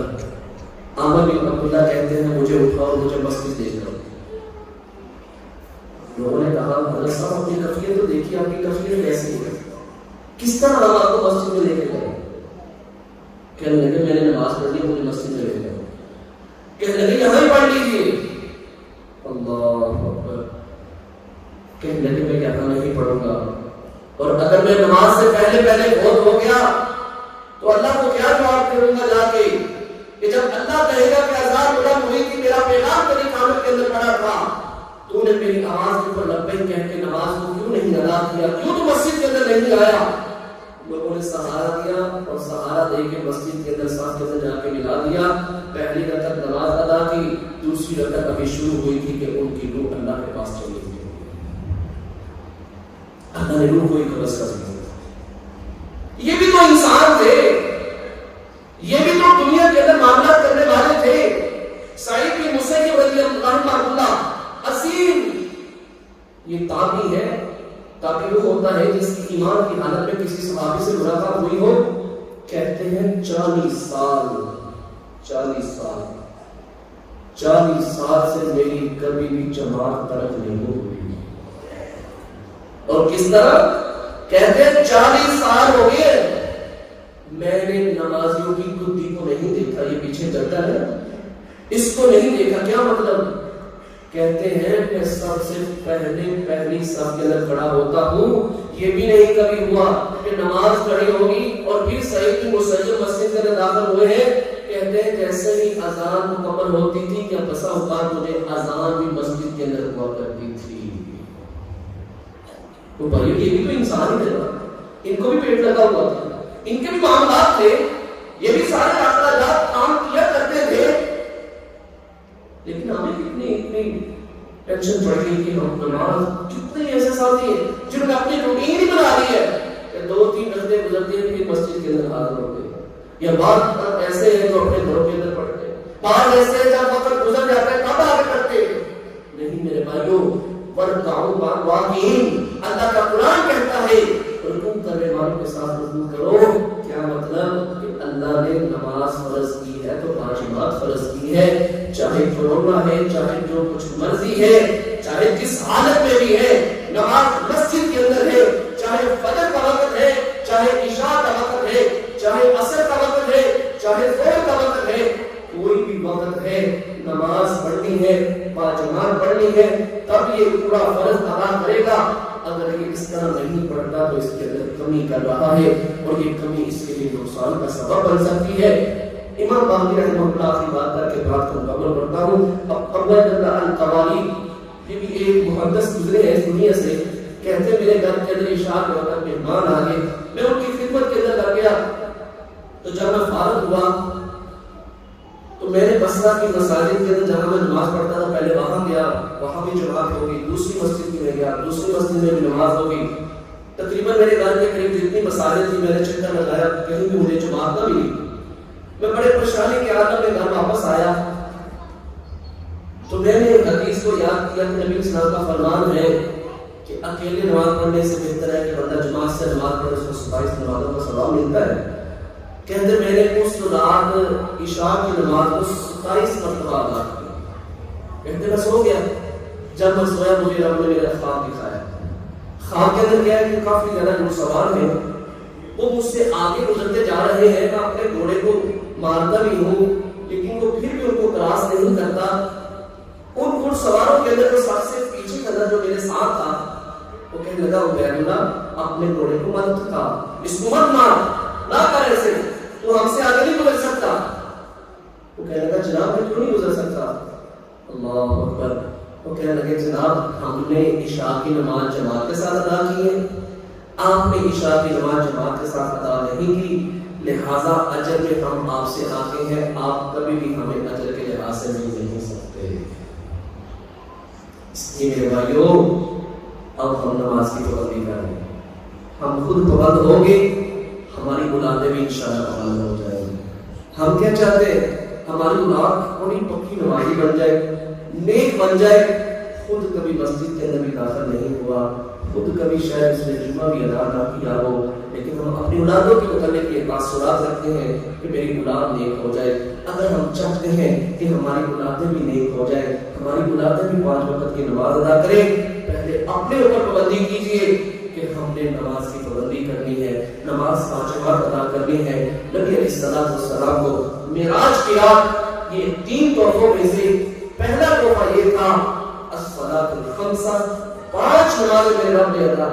عامر بن عبداللہ کہتے ہیں مجھے اٹھاؤ، مجھے مسجد لے جاؤ۔ لوگوں نے کہا حضرت صاحب اپنی کفیت تو دیکھیے، آپ کی کفیت کیسی ہے، کس طرح ہم آپ کو مسجد میں لے کے گئے؟ کہنے لگے میں نے نماز پڑھ لی، مجھے مسجد میں لے جاؤ۔ کہنے لگے یہاں ہی پڑھ لیجیے، اللہ اکبر، کہنے لگے میں یہاں نہیں پڑھوں گا، اور اگر میں نماز سے پہلے فوت ہو گیا تو اللہ کو کیا جواب کروں گا جا کے کہ جب اللہ کہے گا کہ اذان بلند ہوئی تھی، میرا پیغام تیری کامت کے اندر پڑا تھا، تو نے میری آواز کے اوپر لبیک کہہ کے نماز کو کیوں نہیں ادا کیا، کیوں تو مسجد کے اندر نہیں آیا؟ لوگوں نے سہارا دیا اور سہارا دے کے مسجد کے اندر صاف کے اندر جا کے ملا دیا، پہلی رکعت نماز ادا کی، دوسری رکعت ابھی شروع ہوئی تھی کہ ان کی روح اللہ کے پاس چلی گئی، اللہ نے روح کو ہی قبض کر لیا۔ یہ بھی تو انسان تھے، یہ بھی تو دنیا کے اندر معاملات کرنے والے تھے۔ سعید بن مسیب رضی اللہ عنہ عظیم یہ تابعی ہے، تابعی وہ ہوتا ہے جس کی ایمان کی حالت میں کسی صحابی سے ملاقات ہوئی ہو، کہتے ہیں 40 سال سے میری کبھی بھی جماعت ترک نہیں ہوئی، اور کس طرح کہتے ہیں 40 سال ہو گئے میں نے نمازیوں کی گدی کو نہیں دیکھا، یہ پیچھے چلتا ہے اس کو نہیں دیکھا، کیا مطلب؟ کہتے ہیں کہ سب سے پہلی صف کے اندر کھڑا ہوتا ہوں، یہ بھی نہیں کبھی ہوا کہ نماز کھڑی ہوگی اور پھر سعید بن مسیب مسجد کے اندر داخل ہوئے ہیں، کہتے ہیں جیسے ہی اذان مکمل ہوتی تھی کہ بسا اوقات مجھے اذان بھی مسجد کے اندر ہوا کرتی تھی۔ تو بھائی یہ بھی تو انسان ہی تھے، ان کو بھی پیٹ لگا ہوا تھا، ان کے بھی معاملات تھے، یہ بھی سارے اخراجات کام کیا کرتے تھے، لیکن ہمیں اتنی ٹینشن پڑ گئی کہ ہم نماز، کتنے ایسے ساتھی ہیں جنہوں نے اپنی روٹین ہی بنا لی ہے کہ 2-3 گھنٹے گزرتے ہیں پھر مسجد کے اندر حاضر ہوتے ہیں، یا بعض ایسے ہیں جو اپنے گھروں کے اندر پڑھتے ہیں، بعض ایسے ہیں جب وقت گزر جاتا ہے کب آگے کرتے ہیں۔ نہیں میرے بھائیوں، ورکعوا مع الراکعین، اللہ کا قرآن کہتا ہے رکوع کرنے والوں کے ساتھ رکوع کرو۔ کیا مطلب کہ اللہ نے نماز فرض کی ہے تو واجبات فرض کی ہے، چاہے کورونا ہے، چاہے جو کچھ مرضی ہے، چاہے جس حالت میں بھی ہے، نماز مسجد کے اندر ہے، چاہے فجر کا وقت ہے، چاہے عشاء کا وقت ہے، چاہے عصر کا وقت ہے، چاہے ظہر کا وقت ہے، کوئی بھی وقت وقت ہے، نماز پڑھنی ہے، باجماعت پڑھنی ہے، تب یہ پورا فرض ادا کرے گا۔ اگر یہ اس طرح نہیں پڑھتا تو اس کے اندر کمی کر رہا ہے، اور یہ کمی اس کے لیے نقصان کا سبب بن سکتی ہے۔ امام باقی رحمہ اللہ کی بات کر کے بات کو مکمل کرتا ہوں۔ اب عبید القوالی یہ بھی ایک محدث گزرے ہیں دنیا سے، کہتے ہیں میرے گھر کے اندر عشاء کے وقت مہمان آ گئے، میں ان کی خدمت کے اندر لگ گیا، تو جب میں فارغ ہوا تو میں نے بصرہ کی مساجد کے اندر جہاں میں نماز پڑھتا تھا پہلے وہاں گیا، وہاں بھی جماعت ہو گئی، دوسری مسجد میں گیا، دوسری مسجد میں بھی نماز ہو گئی، تقریباً میرے گھر کے قریب جتنی مساجد تھی میں نے چکر لگایا، کہیں بھی مجھے جماعت نہ ملی۔ میں بڑے پریشانی کے عالم میں گھر واپس آیا تو میں نے حدیث کو یاد کیا کہ نبی صلی اللہ علیہ وسلم کا فرمان ہے کہ اکیلے نماز پڑھنے سے بہتر ہے کہ بندہ جماعت سے نماز پڑھے، اس کو 27 نمازوں کا ثواب ملتا ہے۔ کہتے میں نے اس رات عشاء کی نماز کو 27 مرتبہ ادا کیا۔ کہتے میں سو گیا، جب میں سویا مجھے رب نے میرا خواب دکھایا۔ خواب کے اندر کیا ہے کہ کافی زیادہ لوگ سوار ہیں، وہ مجھ سے آگے گزرتے جا رہے ہیں، میں اپنے گھوڑے کو مارتا بھی ہوں لیکن وہ پھر بھی ان کو کراس نہیں کرتا۔ ان گھڑ سواروں کے اندر جو سب سے پیچھے کا جو میرے ساتھ تھا وہ کہنے لگا عبید اللہ اپنے گھوڑے کو مت تھکا، اس کو مت مار، نہ کر ایسے، تو ہم سے آگے نہیں گزر سکتا۔ وہ کہنے لگا جناب میں کیوں نہیں گزر سکتا؟ اللہ اکبر۔ وہ کہنے لگے جناب ہم نے عشاء کی نماز جماعت کے ساتھ ادا کی ہے، آپ نے عشاء کی نماز جماعت کے ساتھ ادا نہیں کی، لہذا اجر میں ہم آپ سے آگے ہیں، آپ کبھی بھی ہمیں اجر کے لحاظ سے مل نہیں سکتے۔ اس لیے میرے بھائیوں اب ہم نماز کی پابندی کریں، ہم خود پابند ہوں گے، ہماری اولادیں بھی انشاءاللہ پابند ہو جائیں گی۔ ہم کیا چاہتے ہیں؟ ہماری اولاد تھوڑی پکی نمازی بن جائے، نیک بن جائے، خود کبھی مسجد کے اندر بھی داخل نہیں ہوا، خود کبھی شاید اس نے جمعہ بھی ادا نہ کیا ہو، لیکن ہم اپنی اولادوں کے متعلق یہ تاثرات رکھتے ہیں کہ میری اولاد نیک ہو جائے۔ اگر ہم چاہتے ہیں کہ ہماری اولادیں بھی نیک ہو جائے، ہماری اولادیں بھی 5 وقت کی نماز ادا کریں، پہلے اپنے اوپر پابندی کیجیے کہ ہم نے نماز کی پابندی کرنی ہے، نماز 5 وقت ادا کرنی ہے۔ نبی علیہ الصلوۃ والسلام کو معراج کی رات یہ 3 تحفوں میں سے پہلا تحفہ یہ تھا الصلاۃ الخمسہ، 5 نمازیں میرے رب نے ادا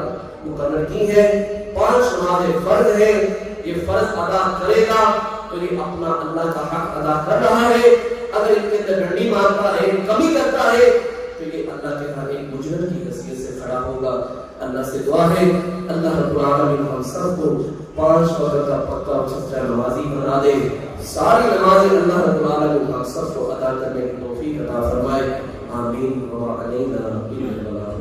مقرر کی ہے، 5 نمازیں فرض ہے، یہ فرض ادا کرے گا تو یہ اپنا اللہ کا حق ادا کر رہا ہے۔ اگر ان کے اندر ڈنڈی مارتا ہے، کمی کرتا ہے تو یہ اللہ کے ہاں ایک مجرم کی حیثیت سے کھڑا ہوگا۔ اللہ سے دعا ہے اللہ رب العالمین ہم سب کو 5 وقت کا پکا اور سچا نمازی بنا دے، ساری نمازیں اللہ رب العالمین ہم سب کو ادا کرنے کی توفیق عطا فرمائے، آمین۔ وما علینا الا البلاغ۔